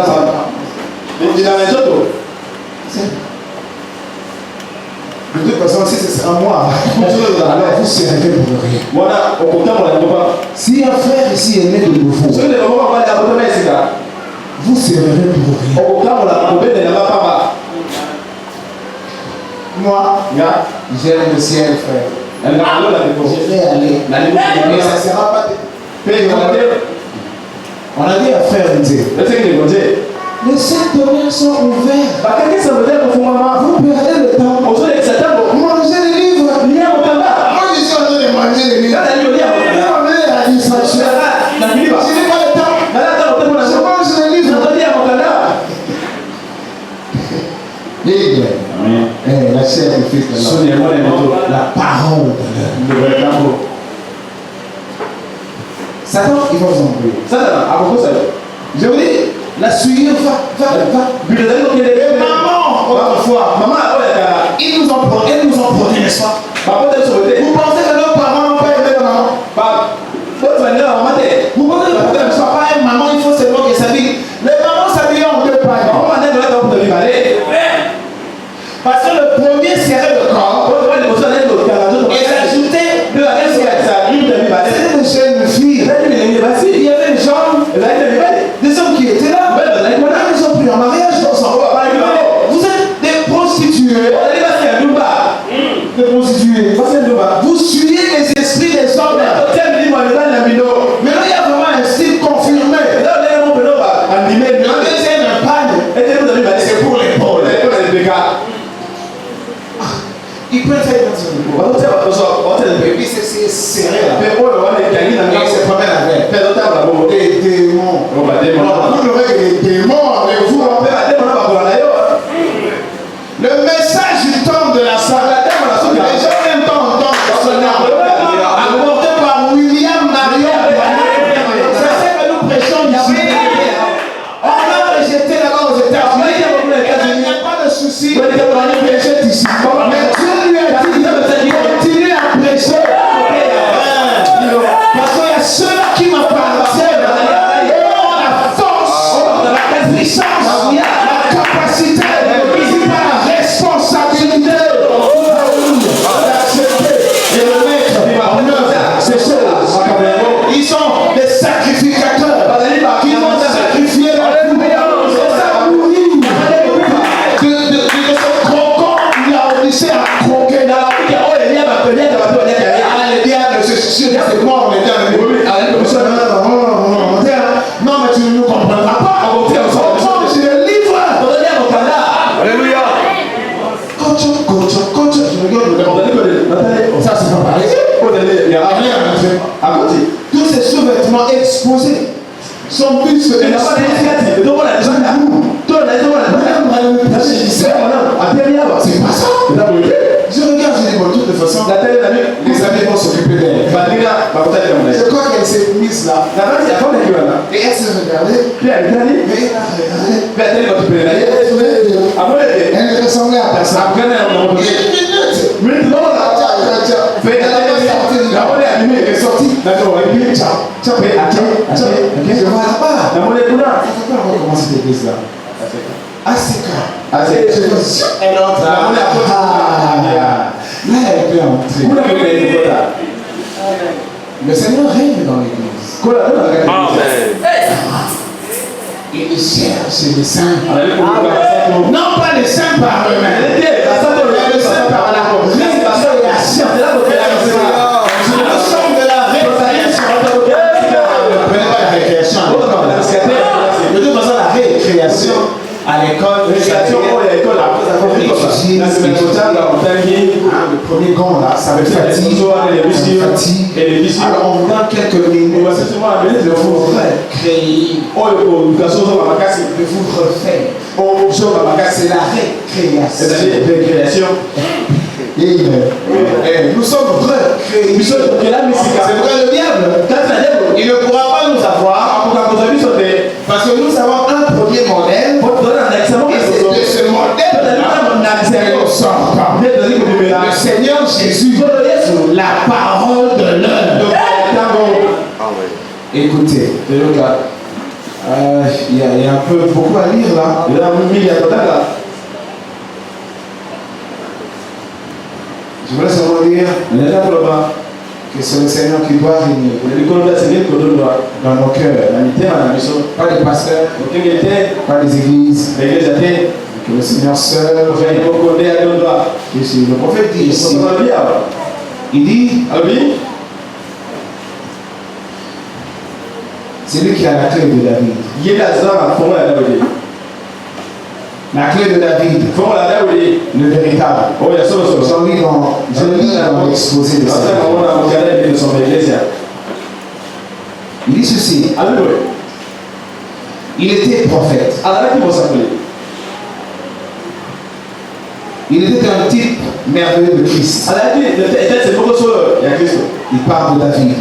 de toute façon, si ce sera moi, alors vous serez pour rien. Si un frère ici est né de nouveau, vous serez pour rien. Moi, j'aime le ciel, frère. Je vais aller. Mais ça ne sera pas. On a dit à frère Dieu. Les 7 domaines sont ouverts. Vous perdez le temps. Mangez les livres. Moi, je suis en train de manger les livres. La distraction. Je n'ai pas le temps. Je mange les livres. Libre. La chair du Fils de l'homme. La parole de l'homme. Satan, il va vous embrouiller. Je vous dis, la suivre va. Et maman, autrefois, ils nous ont produit, n'est-ce pas? Vous pensez que nos parents n'ont pas aimé la maman? Vous pensez que le papa et maman, il faut seulement qu'ils s'habillent. Les mamans s'habillent en deux pailles. Parce que le premier serrait le corps et s'ajoutait de la c'était des jeunes filles. Il y avait des gens, des hommes qui étaient là. Ils ont pris en mariage. Vous êtes des prostituées. Vous suivez les esprits des hommes. Mais ses sous-vêtements exposés. Son buste est c'est pas ça. Je regarde, je dis, bon, de toute façon, les amis vont s'occuper d'elle. Je crois qu'elle s'est mise là. Et elle s'est regardée. Elle ressemblait à personne. Elle est sortie. Je vois là-bas. Comment cette église là? Aseka. Elle entre là. Là, elle peut entrer. Le Seigneur règne dans l'église. Amen. Il cherche les saints. Non pas les saints par eux-mêmes. Les saints par la récréation. Nous sommes de la récréation. Ne prenez pas la récréation. De toute façon, la récréation à l'école, le premier gant là, ça me fatigue. Alors on vous donne quelques minutes de vous recréer, de vous refaire. C'est la récréation. Nous sommes recréés. C'est vrai, le diable, il ne pourra pas nous avoir parce que nous avons un premier modèle. Et c'est de ce modèle que nous sommes. Le Seigneur Jésus, la parole de l'heure. Écoutez, il y a un peu beaucoup à lire là. Je voulais seulement dire que c'est le Seigneur qui doit régner dans nos cœurs. Pas les pasteurs, pas les églises. Que le Seigneur seul règne. Le prophète dit ici, il dit, c'est lui qui a la clé de David. La clé de David, le véritable. Je lis dans l'exposé de ça. Il dit ceci. Il était prophète. Il était un type merveilleux de Christ. Il parle de David.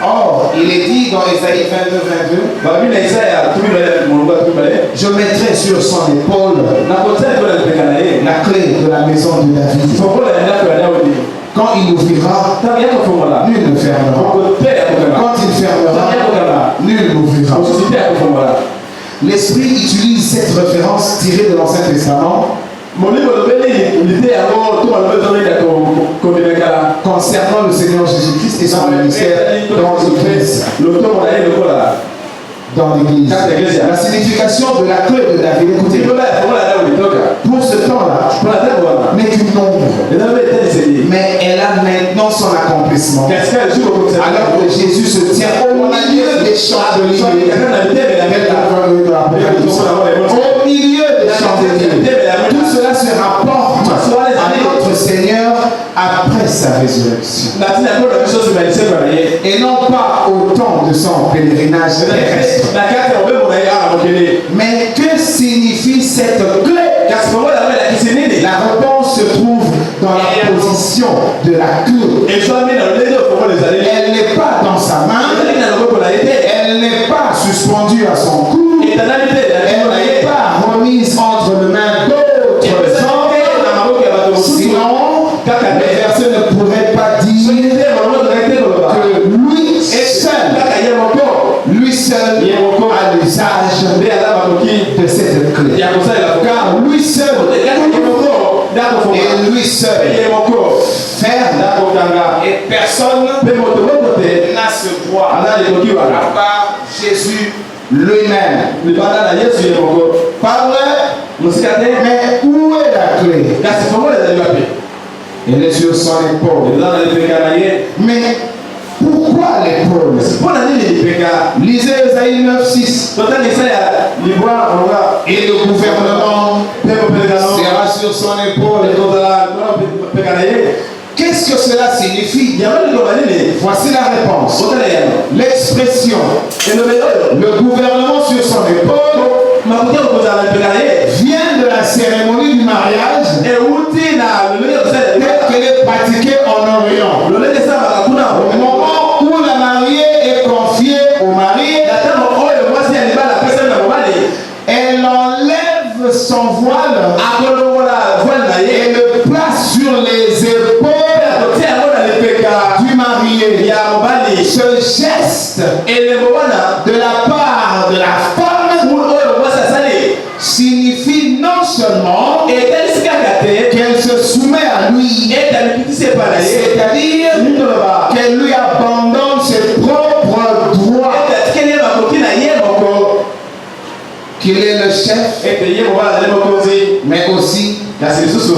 Or, il est dit dans Ésaïe 22:22, je mettrai sur son épaule la clé de la maison de David. Quand il ouvrira, nul ne fermera. Quand il fermera, nul n'ouvrira. L'Esprit utilise cette référence tirée de l'Ancien Testament concernant le Seigneur Jésus-Christ et son ministère dans l'église. La signification de la clé de David, écoutez, pour ce temps-là, n'est qu'une ombre, mais elle a maintenant son accomplissement. Alors que Jésus se tient au milieu des chandeliers, au milieu des chandeliers, tout cela se rapporte à notre Seigneur après sa résurrection. Et non pas au temps de son pèlerinage terrestre. Mais que signifie cette clé? La réponse se trouve dans la position de la clé. Elle n'est pas dans sa main. Elle n'est pas suspendue à son cou. Elle n'est pas remise entre les mains d'autres hommes. Sinon, le verset ne pourrait pas dire que lui seul a l'usage de cette clé. Car lui seul et lui seul ferme, et personne n'a ce droit à part Jésus lui-même. Pas vrai? Mais où est la clé? Elle est sur son épaule. Mais pourquoi l'épaule? Lisez Ésaïe 9:6. Et le gouvernement sera sur son épaule. Qu'est-ce que cela signifie? Voici la réponse. L'expression le gouvernement sur son épaule vient de la cérémonie du mariage telle qu'elle est pratiquée en Orient. Au moment où la mariée est confiée au mari, elle enlève son voile et le place sur les épaules du marié. Ce geste de la part de la femme signifie non seulement qu'elle se soumet à lui, c'est-à-dire qu'elle lui abandonne ses propres droits, qu'il est le chef, mais aussi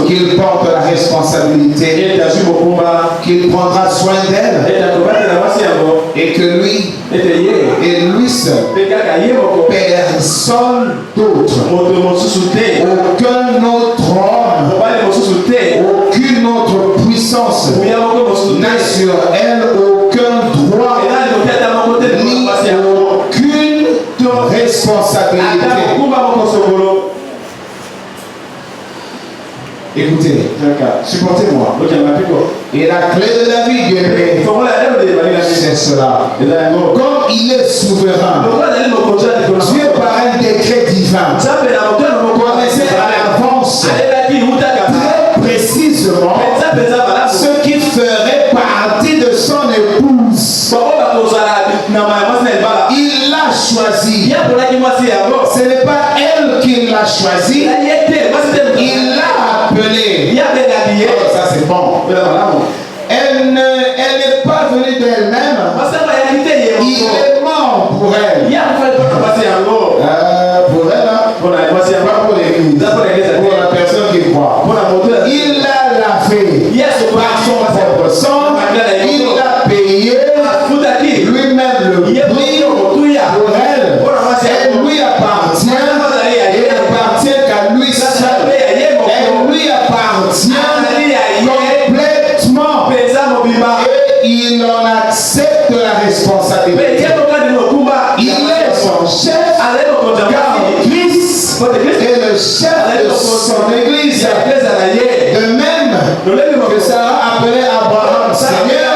qu'il porte la responsabilité, qu'il prendra soin d'elle, et que lui et lui seul, personne d'autre, aucun autre homme, aucune autre puissance n'a sur elle aucun droit ni aucune responsabilité. Écoutez, supportez-moi. Et la clé de la vie, c'est cela. Comme il est souverain, Dieu par un décret divin connaissait à l'avance très précisément ce qui ferait partie de son épouse. Il l'a choisi. Ce n'est pas elle qui l'a choisi. Il l'a appelé. Oh, ça c'est bon. Elle n'est pas venue d'elle-même. Il est mort pour elle. Pour elle, pas pour l'église. Pour la personne qui croit. Il l'a lavé par son propre sang. Il l'a payé lui-même le prix pour elle. Elle lui appartient. Il appartient qu'à lui seul. Elle lui appartient complètement. Et il en accepte la responsabilité. Il est son chef, car Christ est le chef de son église. De même que Sarah appelait Abraham Seigneur,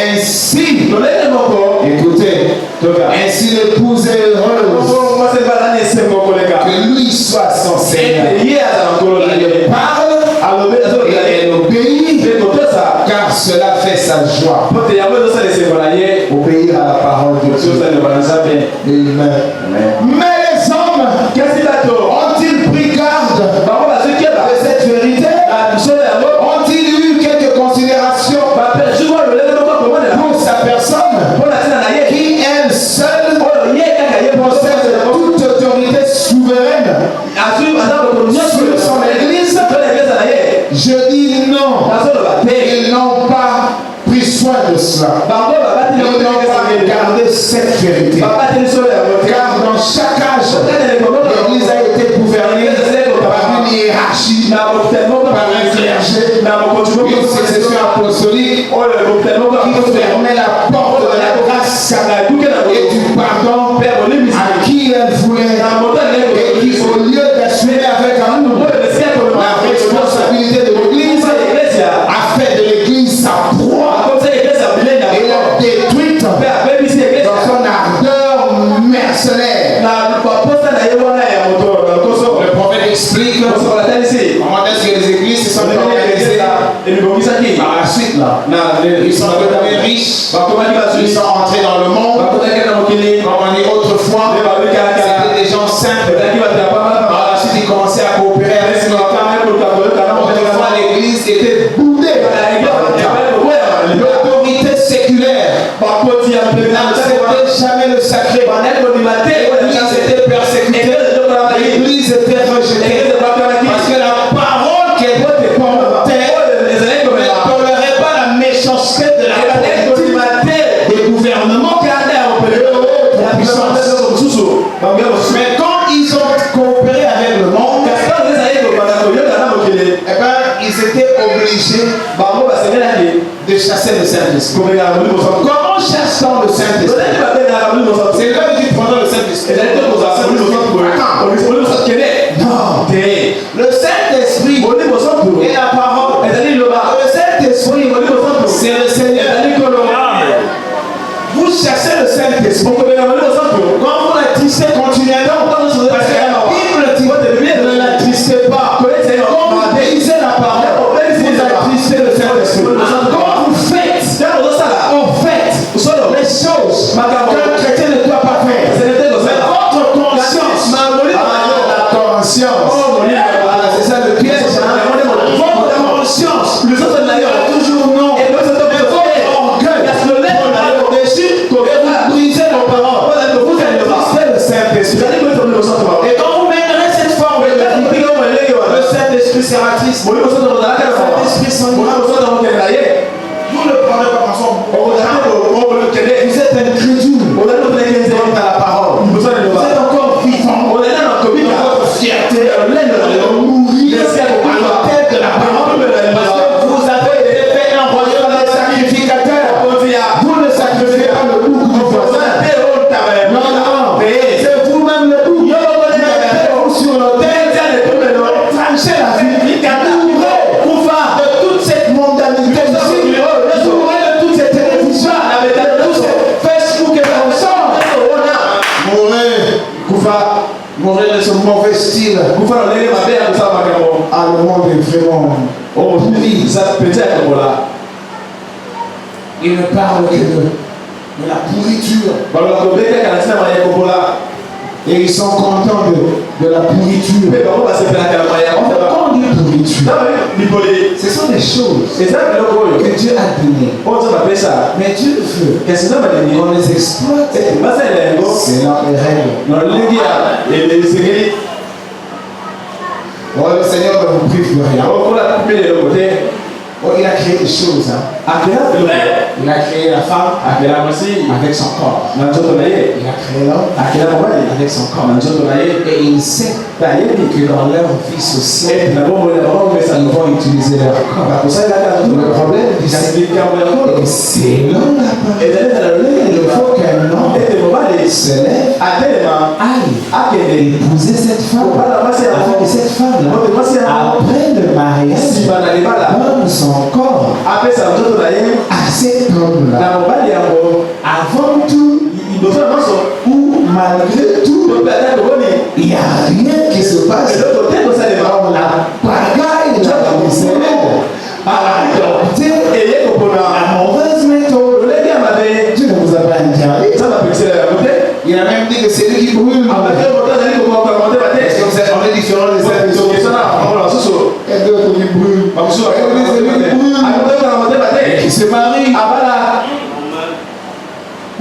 ainsi, écoutez, ainsi l'épouse est heureuse que lui soit son Seigneur. Il parle et elle obéit, car cela fait sa joie. Obéir à la parole de Dieu. Amen. Mais les hommes ont-ils pris garde de cette vérité? Ont-ils eu quelques considérations pour sa personne, qui elle seule possède toute autorité souveraine sur son église? Je dis non. Ils n'ont pas pris soin de cela. Ils n'ont pas gardé cette vérité. Car dans chaque âge, l'église a été gouvernée par une hiérarchie, par un clergé, une succession apostolique qui fermait la porte de la grâce et du pardon à qui elle voulait, et qui, au lieu d'assumer avec amour la responsabilité de l'église, a fait de l'église sa proie et l'a détruite dans son ardeur mercenaire. Le prophète explique comment est-ce que les églises se sont organisées par la suite là. Ils sont devenus riches, ils sont entrés dans le monde. Comme on dit autrefois, c'était des gens simples. Par la suite, ils commençaient à coopérer avec eux. Autrefois, l'église était boudée. L'autorité séculaire n'acceptait jamais le sacré. L'église était persécutée. L'église était rejetée. Parce que la parole qu'elle portait ne tolérait pas la méchanceté de la politique des gouvernements et autres puissances. Mais quand ils ont coopéré avec le monde, eh ben, ils étaient obligés chasser le Saint-Esprit? Comment chasse-t-on le Saint-Esprit? C'est là que tu prends le Saint-Esprit. Non. Le Saint-Esprit est la parole. Le Saint-Esprit, c'est le Seigneur. Vous chassez le Saint-Esprit. Quand vous l'attistez continuellement, parce que la Bible dit ne l'attistez pas. Quand vous lisez la parole, vous attistez le Saint-Esprit. Quand vous faites, les choses qu'un chrétien ne doit pas faire. Mais votre conscience, la conscience, c'est ça le piège. Votre conscience, toujours non. Et votre orgueil, vous brisez nos paroles. Vous attistez le Saint-Esprit. Et quand vous mènerez cette forme de vie, le Saint-Esprit sera triste. Le Saint-Esprit s'ennuiera. Vous ne prenez pas par son. Vous êtes incrédule quant à la parole. Vous êtes encore vivant. Votre fierté mourir à la tête de la parole. Parce que vous avez été fait envoyer par les sacrificateurs. Vous ne sacrifiez pas le bouc du voisin. Non, c'est vous-même le bouc. Mettez-vous sur l'autel. Tranchez la vie. De toute cette mondanité. De toutes ces télévisions. De tous ces Facebook et ensemble. Mourir de ce mauvais style. Ah, le monde est vraiment. Il ne parle que de la pourriture. Et ils sont contents de la pourriture. Quand on dit pourriture, ce sont des choses que Dieu a données. Mais Dieu veut qu'on les exploite selon les règles. Oh, le Seigneur ne vous prive de rien. Oh, il a créé des choses. Il a créé la femme avec son corps. Il a créé l'homme avec son corps. Et il sait que dans leur vie sociale, ils vont utiliser leur corps. Le problème du Seigneur est selon la parole. Il faut qu'un homme se lève, aille épouser cette femme, afin que cette femme, après le mariage, donne son corps à cet homme-là. Avant tout, ou malgré tout, il n'y a rien qui se passe. La bagaille de la misère a adopté la mauvaise méthode. Dieu ne vous a pas interdit. Il a même dit que c'est lui qui brûle. On est différents les uns des autres. Et d'autres qui brûlent. Et qui se marient.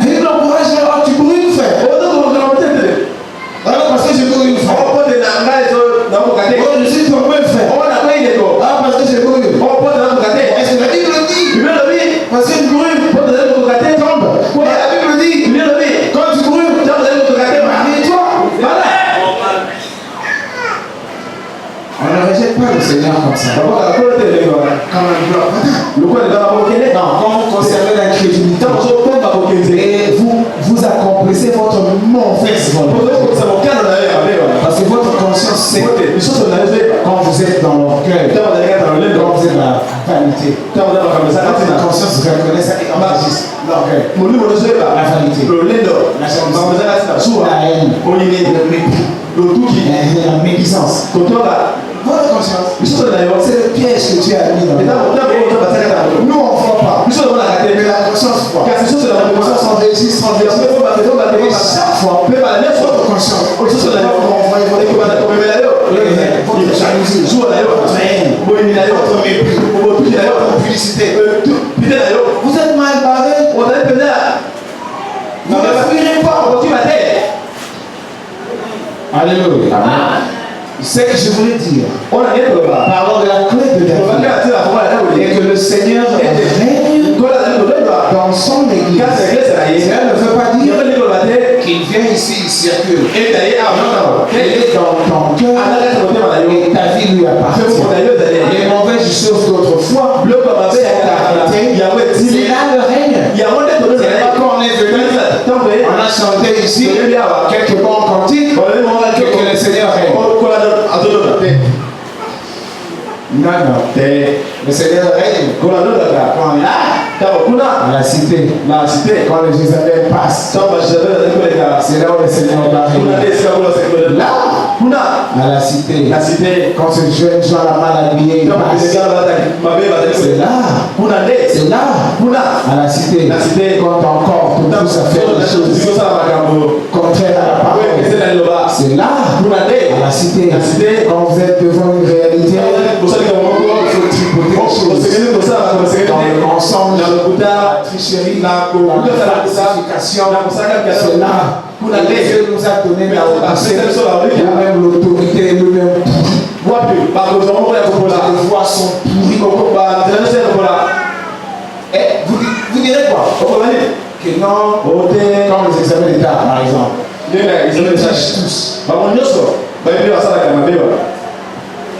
Et il encourage, tu brûles, frère. Parce que je brûle, frère. Je suis tombé, frère. Parce que je brûle. Est-ce que la Bible dit? Parce que je brûle. Tombe. La Bible dit, quand tu brûles, marie-toi. Voilà. On ne rejette pas le Seigneur comme ça. Non, quand vous conservez l'incrédulité et vous accomplissez votre mauvaise volonté. Parce que votre conscience sait quand vous êtes dans l'orgueil, quand vous êtes dans la vanité. Votre conscience reconnaît ça et enregistre l'orgueil, la vanité, la haine, la médisance. Votre conscience, c'est le piège que Dieu a mis dans nous. Nous, on ne voit pas. Mais la conscience voit. La conscience enregistre. Et chaque fois, votre conscience, votre jalousie, votre haine, votre mépris, votre publicité. Vous êtes mal barré. Vous ne fuirez pas. Alléluia. Ce que je voulais dire, parlons de la clé de David, et que le Seigneur règne dans son église. Cela ne veut pas dire qu'il vient ici, il circule. Il est dans ton cœur et ta vie lui appartient. Les mauvaises choses d'autrefois sont arrêtées. On a chanté ici quelques bons cantiques que le Seigneur règne. Non, non. Le Seigneur règne. Quand là, à la cité, quand le Jézabel passe, c'est là où le Seigneur va régner. Là, à la cité, quand ce jeune Jean la mal habillé passe, c'est là, à la cité, quand encore tout pousse à faire des choses contraires à la parole, c'est là, à la cité, quand vous êtes devant une réalité, il faut tripoter les choses. Dans le mensonge, la tricherie, la falsification, c'est là où Dieu nous a donné la même l'autorité, le même pourri. Les voix sont pourries. Et vous direz quoi? Que non, comme les examens d'État, par exemple. Ils le trichent tous.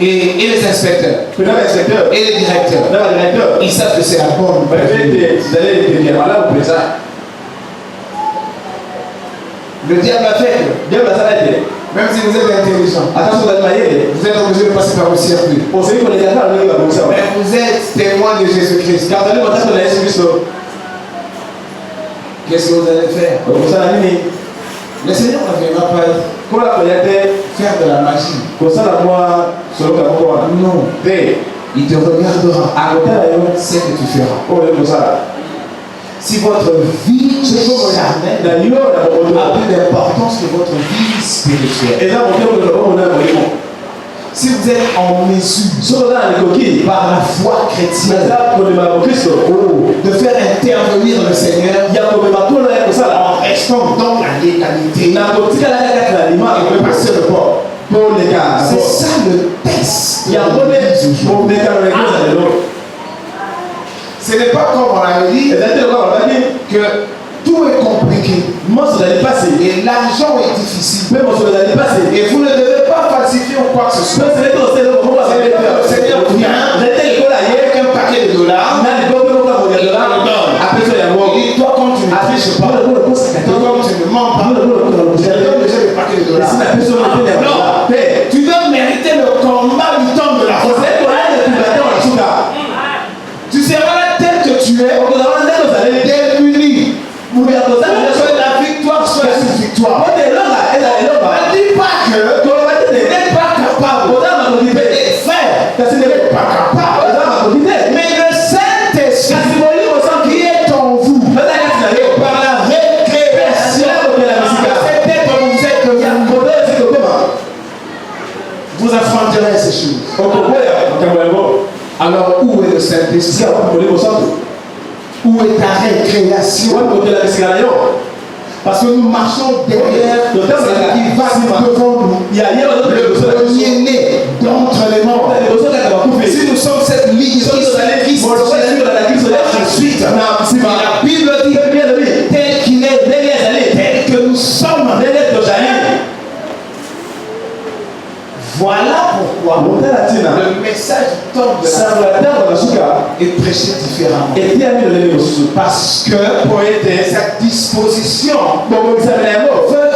Et les inspecteurs, et les directeurs, ils savent que c'est la bonne. Le diable a fait. Même si vous êtes intelligent, vous êtes obligé de passer par le circuit. Mais vous êtes témoin de Jésus-Christ. Qu'est-ce que vous allez faire? Le Seigneur ne viendra pas faire de la magie. Non. Il te regardera. C'est ce que tu feras. Si votre vie charnelle a plus d'importance que votre vie spirituelle. Si vous êtes en mesure par la foi chrétienne de faire intervenir le Seigneur en restant dans la légalité et de passer le port. C'est ça le test. Ce n'est pas comme on avait dit que tout est compliqué. Et l'argent est difficile. Et vous ne devez pas falsifier ou quoi que ce soit. Le Seigneur vient avec un paquet de dollars. Il dit, toi comme tu ne triches pas, toi comme tu ne mens pas, je te donne déjà des paquets de dollars. Non, tu dois mériter le combat du temps de la force. Tu seras là tel que tu es, dépuni. La victoire soit une victoire. Ne dis pas que tu n'es pas capable. Frère, tu n'es pas capable. Mais le Saint-Esprit qui est en vous, par la récréation, vous affronterez ces choses. Alors où est le Saint-Esprit? Où est ta récréation? Parce que nous marchons derrière celui qui va devant nous. Le premier-né d'entre les morts. Si nous sommes cette ligne qui ensuite, la Bible dit tel qu'il est, tel que nous sommes. Voilà pourquoi le message du temps de la est prêché différemment. Parce que cette disposition veut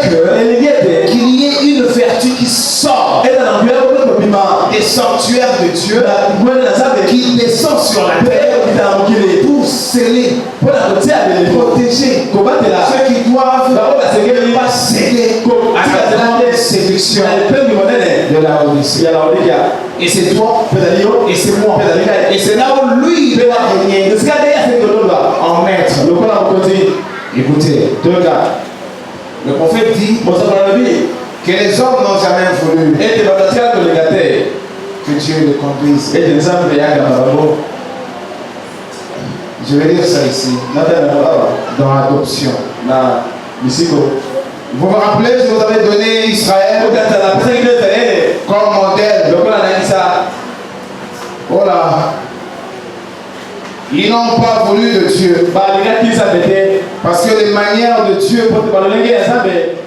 qu'il y ait une vertu qui sort des sanctuaires de Dieu, qui descend sur la terre pour sceller, protéger ceux qui doivent pas céder à la séduction de la Odyssée. Et c'est toi, et c'est moi, et c'est là où lui doit régner en maître. Écoutez, le prophète dit que les hommes n'ont jamais voulu que Dieu les conduise. Je vais lire ça ici, dans l'adoption. Vous vous rappelez, je vous avais donné Israël comme modèle. Voilà. Ils n'ont pas voulu de Dieu. Parce que les manières de Dieu,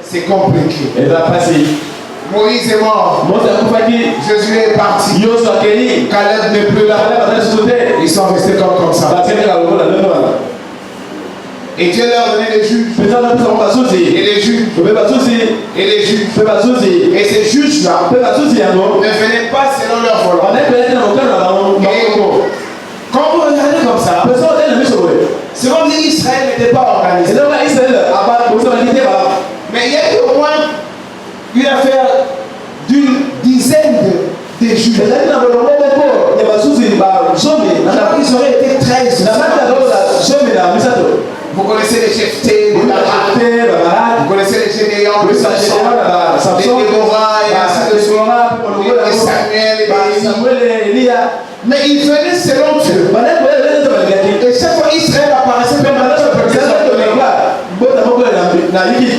c'est compliqué. Moïse est mort. Jésus est parti. Caleb n'est plus là. Ils sont restés comme ça. Et Dieu leur donnait des juges. Et Et les juges. Et les juges. Et ces juges-là ne venaient pas selon leur volonté. Et quand vous regardez comme ça, c'est comme si Israël n'était pas organisé. Mais il y a eu au moins une affaire d'une dizaine de juges. Ils auraient été 13. Vous connaissez les cheftés, vous connaissez les généants, les Déborah et ainsi de suite, les Samuel et Élie. Mais ils venaient selon Dieu. Et chaque fois Israël apparaissait comme un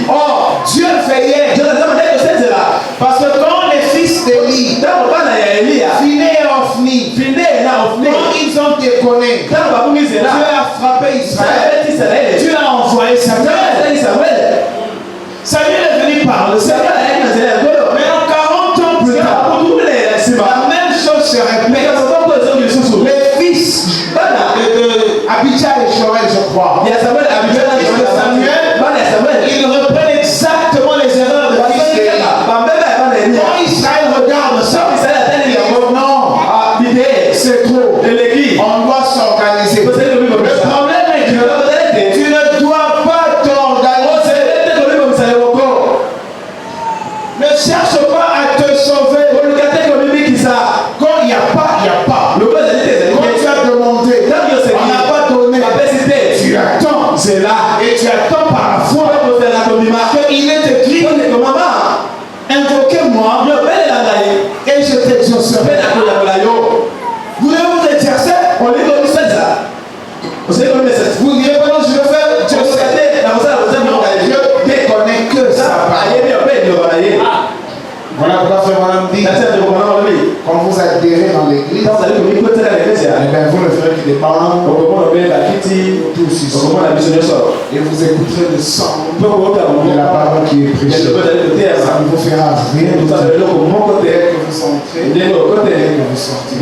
oh, Dieu veillait. Parce que quand les fils d'Élie, Phiné et Ophni, quand ils ont déconné, Dieu a frappé Israël. Dieu a envoyé Samuel. Samuel est venu parler. Mais en 40 ans plus tard, la même chose se répète. Les fils Abijah et Joël, je crois. Samuel, ils reprennent exactement les erreurs de fils d'Élie. Quand Israël regarde ça, il dit non, c'est trop. On doit s'organiser. Le problème est que tu ne dois pas t'organiser. Ne cherche pas à te sauver. Quand il n'y a pas, il n'y a pas. Quand tu as demandé, on n'a pas donné. Tu attends, c'est là. Et tu attends par la foi. Il est écrit, invoquez-moi et je t'exaucerai. Voulez-vous exercer? Vous direz pas non, je vais faire. Je déconnais que ça. Voilà pourquoi frère Madame dit, quand vous adhérez dans l'église, vous ne ferez que des parents tous ici. Et vous écouterez le sang de la parole qui est prêchée. Ça ne vous fera rien dès que vous entrez, dès que vous sortez.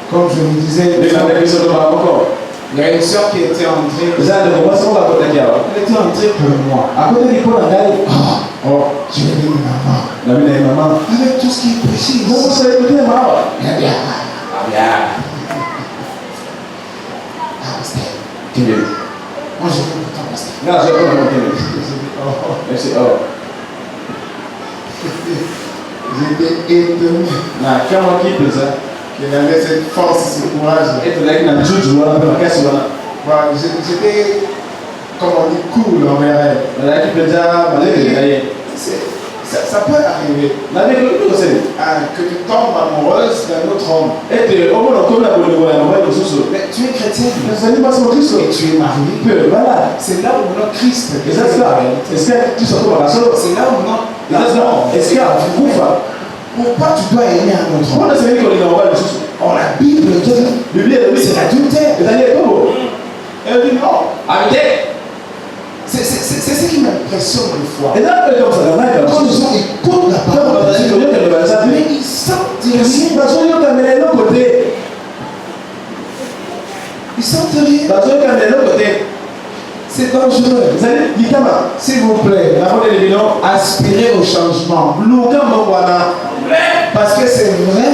Comme je vous disais, il y a une soeur qui était entrée. Elle était entrée pour moi. Oh, tu es une maman. Avec tout ce qui est prêché. Bien. Moi, je veux pourtant pasteur. J'étais étonné qu'il avait cette force, ce courage. Voilà, j'étais, comme on dit, cool envers elle. Ça peut arriver que tu tombes amoureuse d'un autre homme. Mais tu es chrétien et tu es marié. C'est là où notre Christ est. C'est là où notre pourquoi tu dois aimer un autre homme? Oh, la Bible dit c'est l'adultère. Elle dit non. C'est ce qui m'impressionne des fois. Quand les gens écoutent la parole, mais ils sentent rien. Ils sentent rien. C'est dangereux. S'il vous plaît, aspirez au changement. Parce que c'est vrai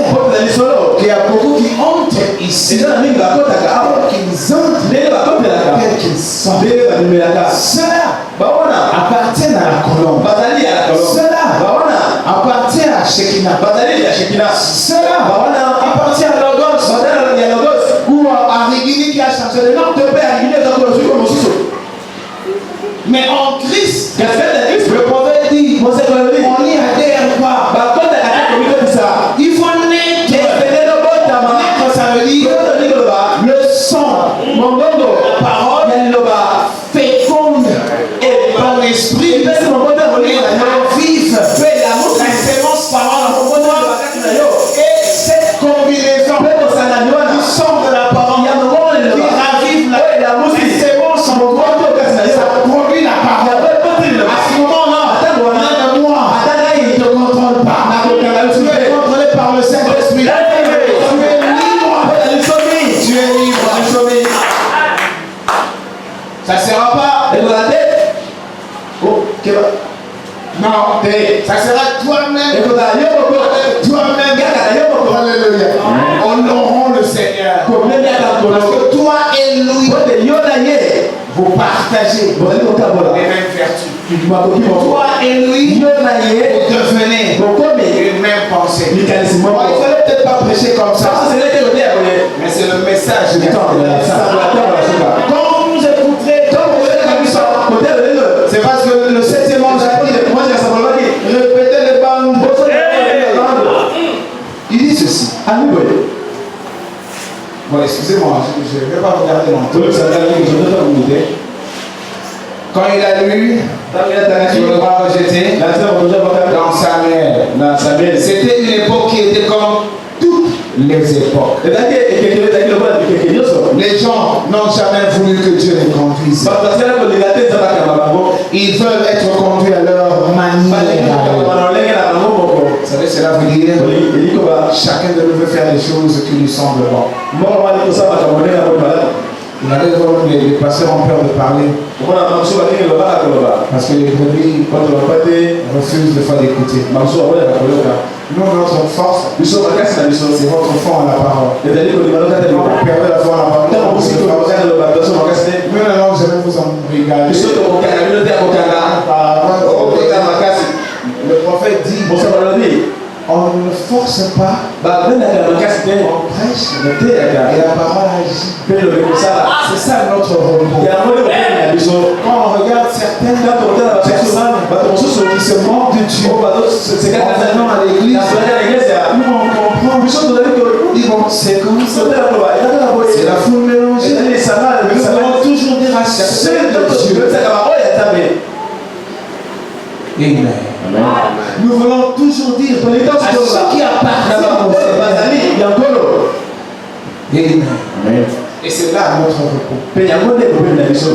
qu'il y a beaucoup qui entrent ici. Qu'ils entrent, qu'ils sortent. Cela appartient à la colombe. Cela appartient à Shekinah. Cela appartient à Logos. Ou à Rigini qui a changé le nom de père. Mais en Christ, le prophète dit, on n'y adhère pas. Il faut naître. Naître, ça veut dire le sang, la parole, féconde et par l'esprit, et la vive, la sémence parole. Et cette Ça ne sera pas. Oh, Non, ça sera toi-même. Toi-même. Alléluia. Honorons le Seigneur. Parce que toi et lui, vous partagez les mêmes vertus. Toi et lui, vous devenez une même pensée. Il ne fallait peut-être pas prêcher comme ça. Mais c'est le message du temps. Quand vous nous écouterez, c'est parce que le 7e ange a dit, répétez les bandes. Il dit ceci. Bon, excusez-moi, je ne vais pas regarder longtemps. Quand il a lu sur le bras rejeté dans Samuel, c'était une époque qui était comme toutes les époques. Les gens n'ont jamais voulu que Dieu les conduise. Ils veulent être conduits à leur manière. Vous savez, cela veut dire chacun de nous veut faire les choses qui lui semblent bonnes. Il y a des gens, les pasteurs ont peur de parler. Parce que les brebis refusent des fois d'écouter. Nous, notre force, c'est votre foi en la parole. Vous perdez la foi en la parole. Nous, non, je vais vous en régaler. Le prophète dit, on ne force pas, on prêche et la parole agit. C'est ça notre repos. Quand on regarde certaines personnes qui se moquent de Dieu, en venant à l'église, nous on comprend. Ils vont, c'est comme ça. C'est la foule mélangée. Nous allons toujours dire à ceux de Dieu. Amen. Nous voulons toujours dire à ceux qui appartiennent au Seigneur. Amen. Et c'est là notre repos.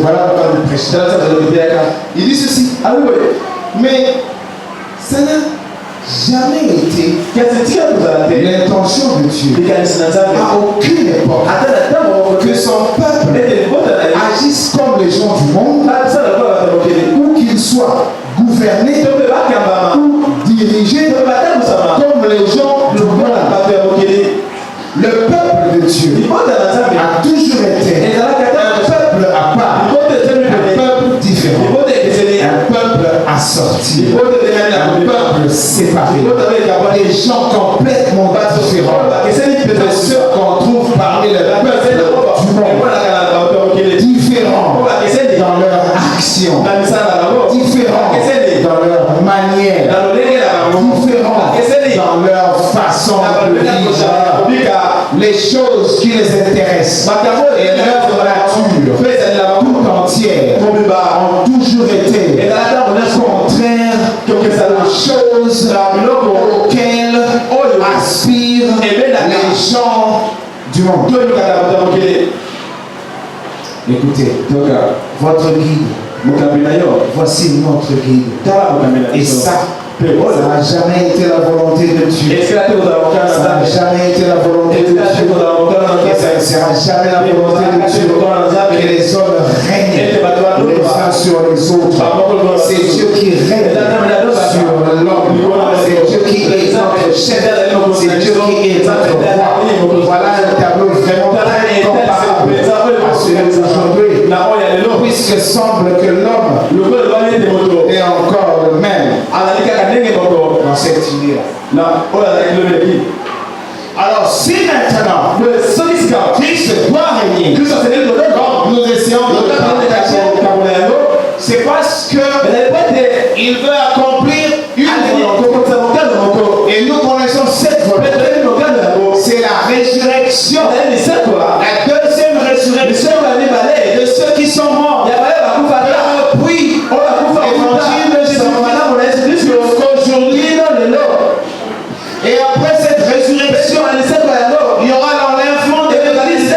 Voilà pourquoi nous prêchons. Il dit ceci. Mais ça n'a jamais été l'intention de Dieu à aucune époque que son peuple agisse comme les gens du monde, ou qu'il soit gouverné ou dirigé comme les gens du monde. Le peuple de Dieu a toujours été un peuple à part, un peuple différent, un peuple assorti, un peuple séparé, des gens complètement différents de ceux qu'on trouve parmi les peuples du monde. Différents dans leur action, différents dans leur manière, différents dans leur façon de vivre les choses qui les intéressent et leur nature tout entière ont toujours été contraires aux choses auxquelles aspirent les gens du monde. Écoutez, votre guide, voici notre guide. Et ça n'a jamais été la volonté de Dieu. Ça n'a jamais été la volonté de Dieu. Et ça ne sera jamais la volonté de Dieu que les hommes règnent les uns sur les autres. C'est Dieu qui règne sur l'homme. C'est Dieu qui est notre chef. C'est Dieu qui est notre roi. Voilà un tableau vraiment très comparable à celui d'aujourd'hui. Puisque semble que l'homme est encore le même dans cette idée-là. Alors si maintenant Christ doit régner, nous essayons de le partager, c'est parce qu'il veut accomplir une volonté. Et nous connaissons cette volonté. C'est la résurrection. La deuxième résurrection de ceux qui sont morts. Puis, l'évangile de Jésus aujourd'hui. Et après cette résurrection, il y aura l'enlèvement de l'Église.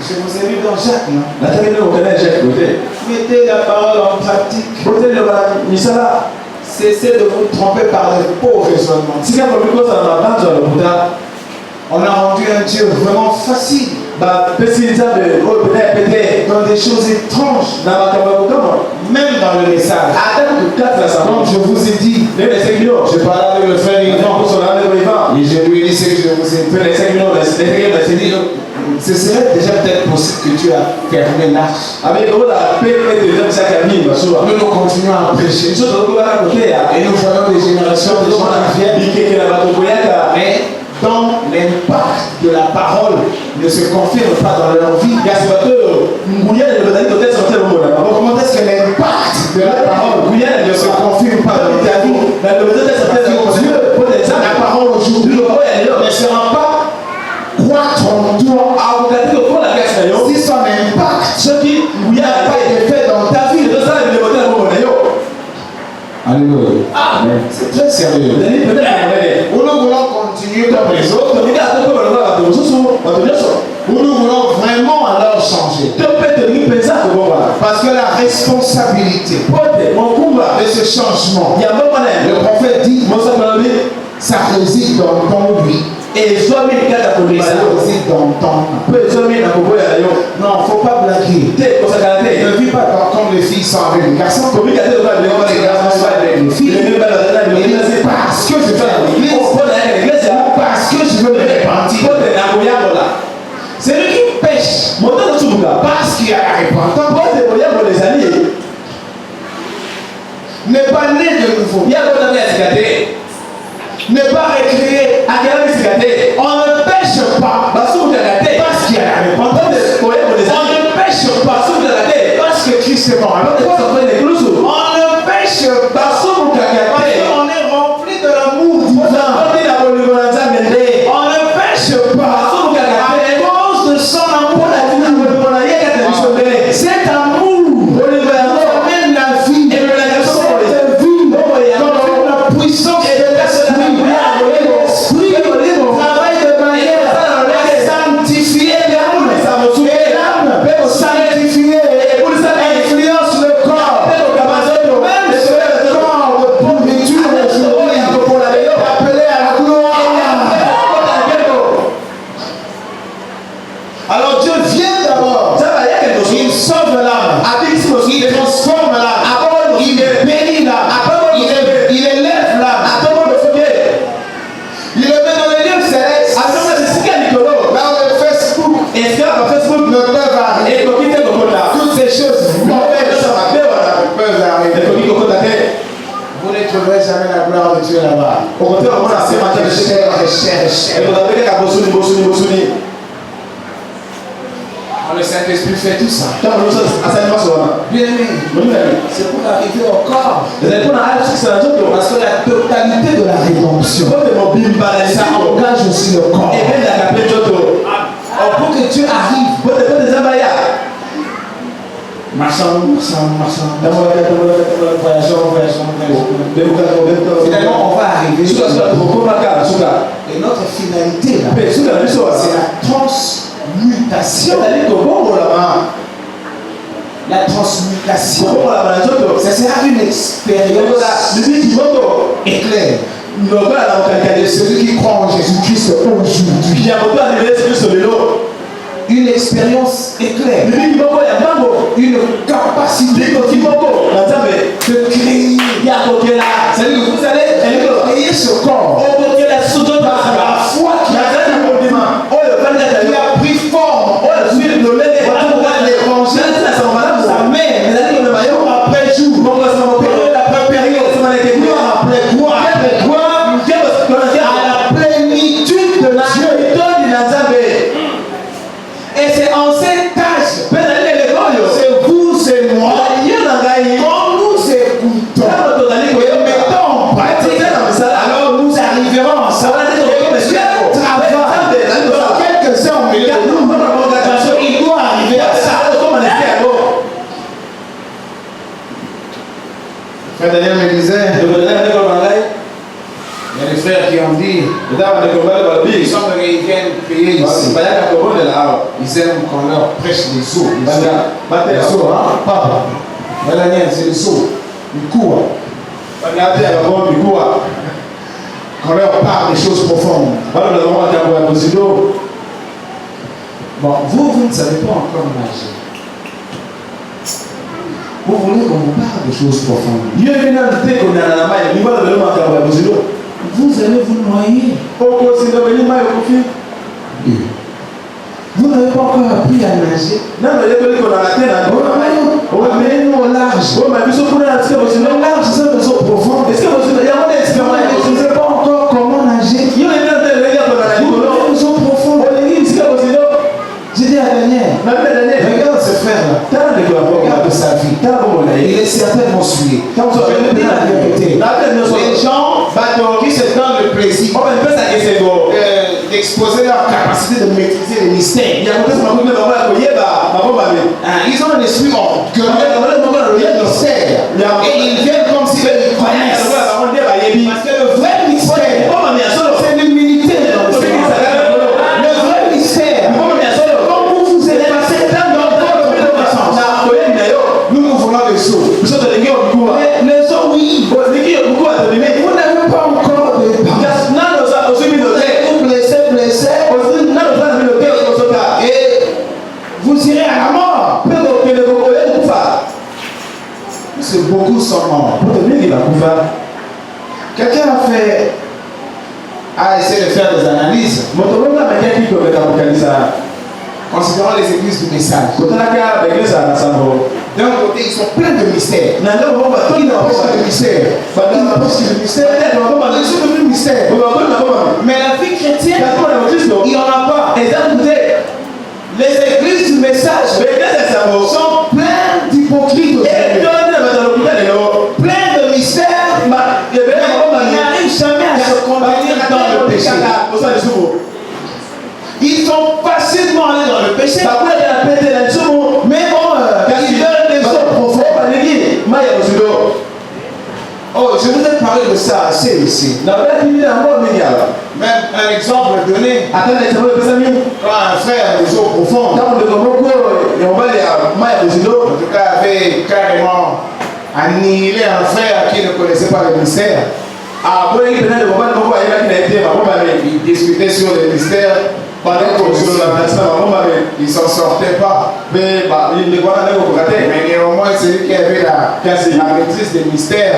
Je vous ai vu dans Jacques, non? Mettez la parole en pratique. Cessez de vous tromper par les pauvres raisonnements. On a rendu un Dieu vraiment facile. Dans des choses étranges. Même dans le message. Comme je vous ai dit, je parlais avec le frère Yvan. Et je lui ai dit ce que je vous ai dit. Ce serait déjà peut-être possible que tu as fermé l'arche. Nous continuons à prêcher. Et nous voyons des générations de gens qui viennent. Mais dont l'impact de la parole ne se confirme pas dans leur vie. Comment est-ce que l'impact de la parole ne se confirme pas dans ta vie? Dieu, la parole aujourd'hui ne sera pas croître en toi. Si son impact n'a pas d'effet dans ta vie, alléluia. C'est très sérieux. Nous voulons continuer comme les autres. Nous voulons vraiment alors changer. Parce que la responsabilité de ce changement, le prophète dit, ça réside dans ton lui. Et ça réside dans ton âme. Non, il ne faut pas blaguer. Ne vis pas comme les filles sont avec les garçons. Les garçons sont avec les filles. Parce que je vais à l'église. Parce que je veux me repentir. C'est lui qui pêche. Parce qu'il y a la repentance. N'est pas né de nouveau. Ne pas récréer. On ne pêche pas parce qu'il y a la repentance. On ne pêche pas parce que Christ est mort. On ne pêche pas parce qu'on est rempli de l'amour divin. On ne pêche pas à cause de son amour. Cet amour amène la vie. Cette vie donne la puissance de l'esprit. L'esprit travaille de manière à sanctifier l'âme. Et l'âme sanctifiée influence le corps. Même si le corps de pourriture aujourd'hui est appelé à la gloire. Alors Dieu vient d'abord. Il sauve l'âme. Il transforme l'âme. Il bénit l'âme. Il élève l'âme. Il le met dans les lieux célestes. Là où le Facebook ne peuvent arriver. Toutes ces choses mauvaises peuvent arriver. Vous ne trouverez jamais la gloire de Dieu là-bas. Le Saint-Esprit fait tout ça. Bien aimé, c'est pour arriver au corps. Parce que la totalité de la rédemption, ça engage aussi le corps. Pour que Dieu arrive, marchons. Finalement, on va arriver. Et notre finalité là, c'est la transmutation. La transmutation, ça sera une expérience éclair de celui qui croit en Jésus-Christ aujourd'hui. Une expérience éclair, une capacité de créer. C'est-à-dire que vous allez créer ce corps par la foi qui a pris forme. L'évangile jour après jour, période après période, à la plénitude de Dieu. Et c'est en cet âge, c'est vous, c'est moi, quand nous écoutons et mettons en pratique, alors nous arriverons ensemble. Dieu travaille dans quelques-uns au milieu de nous. Il doit arriver à ça. Frère Daniel me disait, il y a des frères qui ont dit, ils viennent payer ici. Ils aiment qu'on leur prêche les eaux. Les eaux, hein? Papa. C'est les eaux. Du coup, qu'on leur parle des choses profondes. Bon, vous ne savez pas encore nager. Vous voulez qu'on vous parle des choses profondes. Vous allez vous noyer. Vous n'avez pas encore appris à nager. Amenez-nous au large. Le large, c'est une zone profonde. Vous ne savez pas encore comment nager. Une zone profonde. J'ai dit à Daniel, regarde ce frère-là. Regarde sa vie. Il est certainement suivi. Je vais dire la vérité. Les gens qui se donnent le plaisir d'exposer leur capacité de maîtriser les mystères. Ils ont un esprit orgueilleux de mystère. Et ils viennent comme s'ils le connaissent. Parce que le vrai mystère, c'est l'humilité de notre Seigneur. Le vrai mystère, comme vous vous êtes passé dans votre connaissance. Nous voulons des eaux. Les eaux, oui. Mais vous n'avez pas encore de temps. Blessé. Et vous irez à la mort. Parce que beaucoup sont morts. Quelqu'un a essayé de faire des analyses. Considérant les églises du message. D'un côté, ils sont pleins de mystères. Ils n'apportent pas de mystère. Ils sont devenus mystères. Mais la vie chrétienne, il n'y en a pas. Les églises du message sont pleines d'hypocrites. Pleines de mystères. Ils n'arrivent jamais à se convertir dans le péché. Ils sont facilement allés dans le péché. Mais ils veulent des eaux profondes. Oh, je vous ai parlé de ça assez ici. Même un exemple donné. Quand un frère des eaux profondes, en tout cas, avait carrément annihilé un frère qui ne connaissait pas le mystère. Il discutait sur les mystères. Il ne s'en sortait pas. Mais néanmoins, celui qui avait la maîtrise des mystères,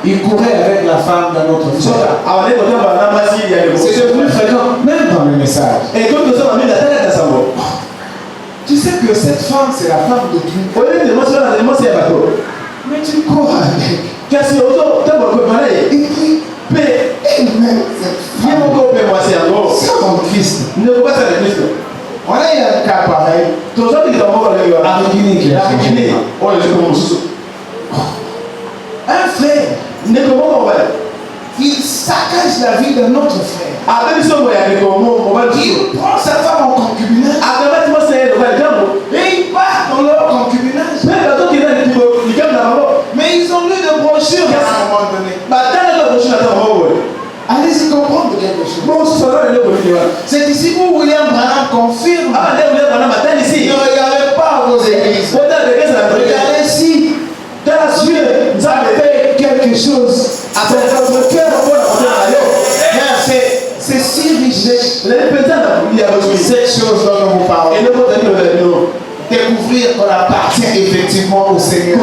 il courait avec la femme d'un autre frère. C'est devenu fréquent, même dans le message. Tu sais que cette femme, c'est la femme de Dieu. Mais tu cours avec. Et puis, elle-même, c'est mon Christ. On a eu un cas pareil. Avec une église. Un frère, il saccage la vie d'un autre frère. Il prend sa femme en concubinage. Et il part dans leur concubinage. Mais ils ont lu de brochures à un moment donné. Allez-y comprendre quelque chose. C'est ici où William Branham confirme. Ne regardez pas vos églises. Regardez si Dieu a fait quelque chose avec votre cœur. C'est si riche. Cette chose dont nous parlons. Découvrir qu'on appartient effectivement au Seigneur.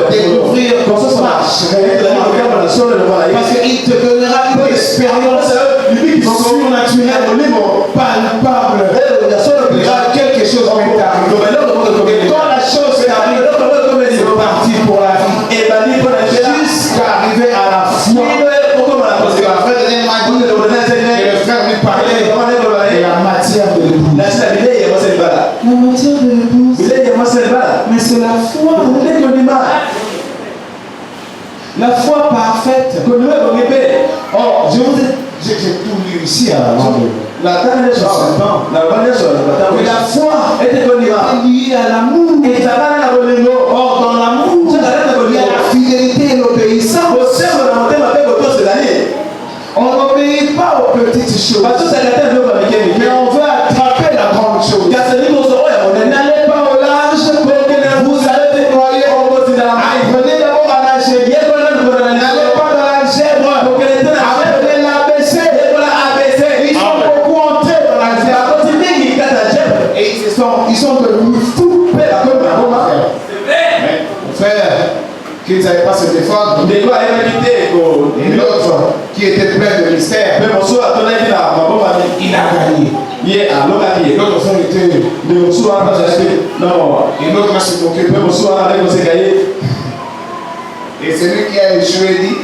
Découvrir qu'on marche parce qu'il te donnera une expérience surnaturelle, palpable. Quelque chose qui t'arrive. Et quand la chose t'arrive, c'est parti pour la vie. Jusqu'à arriver à la foi. Parce que la frère de m'a dit et le frère lui parlait de la matière de l'épouse. La matière de l'épouse. Mais c'est la foi. La foi parfaite. Oh, j'ai tout lu ici à la foi est liée à l'amour. Or, dans l'amour, il y a la fidélité et l'obéissance. On n'obéit pas aux petites petites choses. Parce que ça gâte un peu avec elle. Mais on veut attraper la grande chose. N'allez pas au large, vous allez déployer. Apprenez d'abord à nager. N'allez pas dans l'algèbre. Apprenez l'ABC. Ils sont beaucoup entrés dans l'algèbre. Et ils sont devenus fous. Frère, qui ne savait pas se défendre. Et l'autre qui était plein de mystère. Il a gagné. Et l'autre frère était. Et l'autre a se moqué. Et celui qui a échoué dit.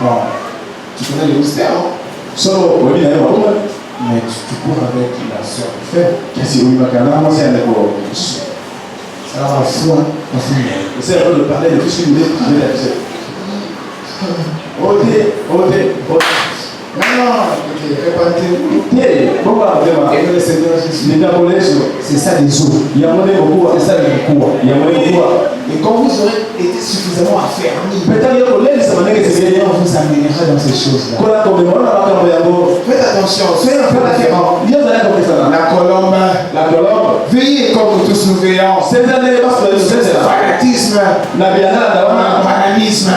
Bon, tu connais le mystère, non? Mais tu cours avec la soeur du frère. Ça va fou, hein? C'est un peu de parler de tout ce qu'il voulait parler là-dessus. Et le Seigneur Jésus, c'est ça les eaux. C'est ça les cours. Et quand vous aurez été suffisamment affermis, le Seigneur vous amènera dans ces choses-là. Faites attention, soyez un peu différents. La colombe, veillez comme nous tous nous veillons. Fanatisme, banalisme.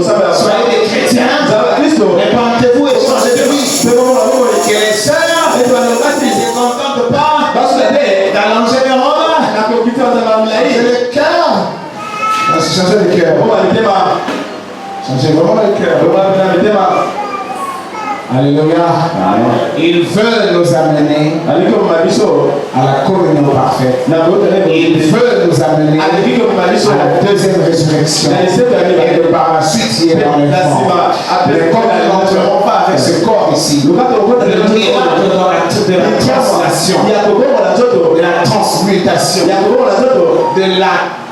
Soyez des chrétiens, répandez-vous et changez de vie. Que les sœurs ne se contentent pas d'allonger les robes, changer le cœur. Changer le cœur. Changer vraiment le cœur. Alléluia. Ils veulent nous amener à la communion parfaite. Ils veulent nous amener à la deuxième résurrection. Et par la suite, il est dans le corps. Mais comme nous n'entrerons pas avec ce corps ici, le miracle de la translation, de la transmutation,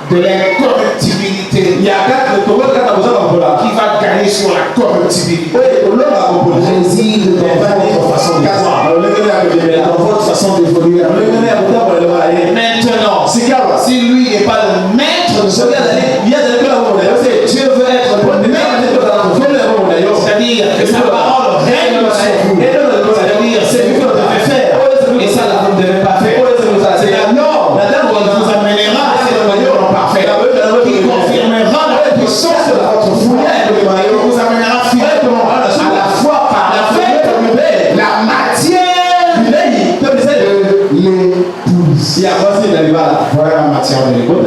de l'incorruptibilité qui va gagner sur la corruptibilité réside dans votre façon de voir, dans votre façon d'évoluer. Maintenant, si lui n'est pas le maître de ce Dieu veut être le maître, c'est-à-dire que sa parole règne sur vous, c'est-à-dire c'est ce que vous devez faire et ça vous ne devez pas faire. C'est la norme qui vous amènera à cette manière parfaite, qui confirmera la puissance de votre foi, qui vous amènera finalement à la foi par la fête, la matière de l'épouse. Voilà la matière de l'épouse.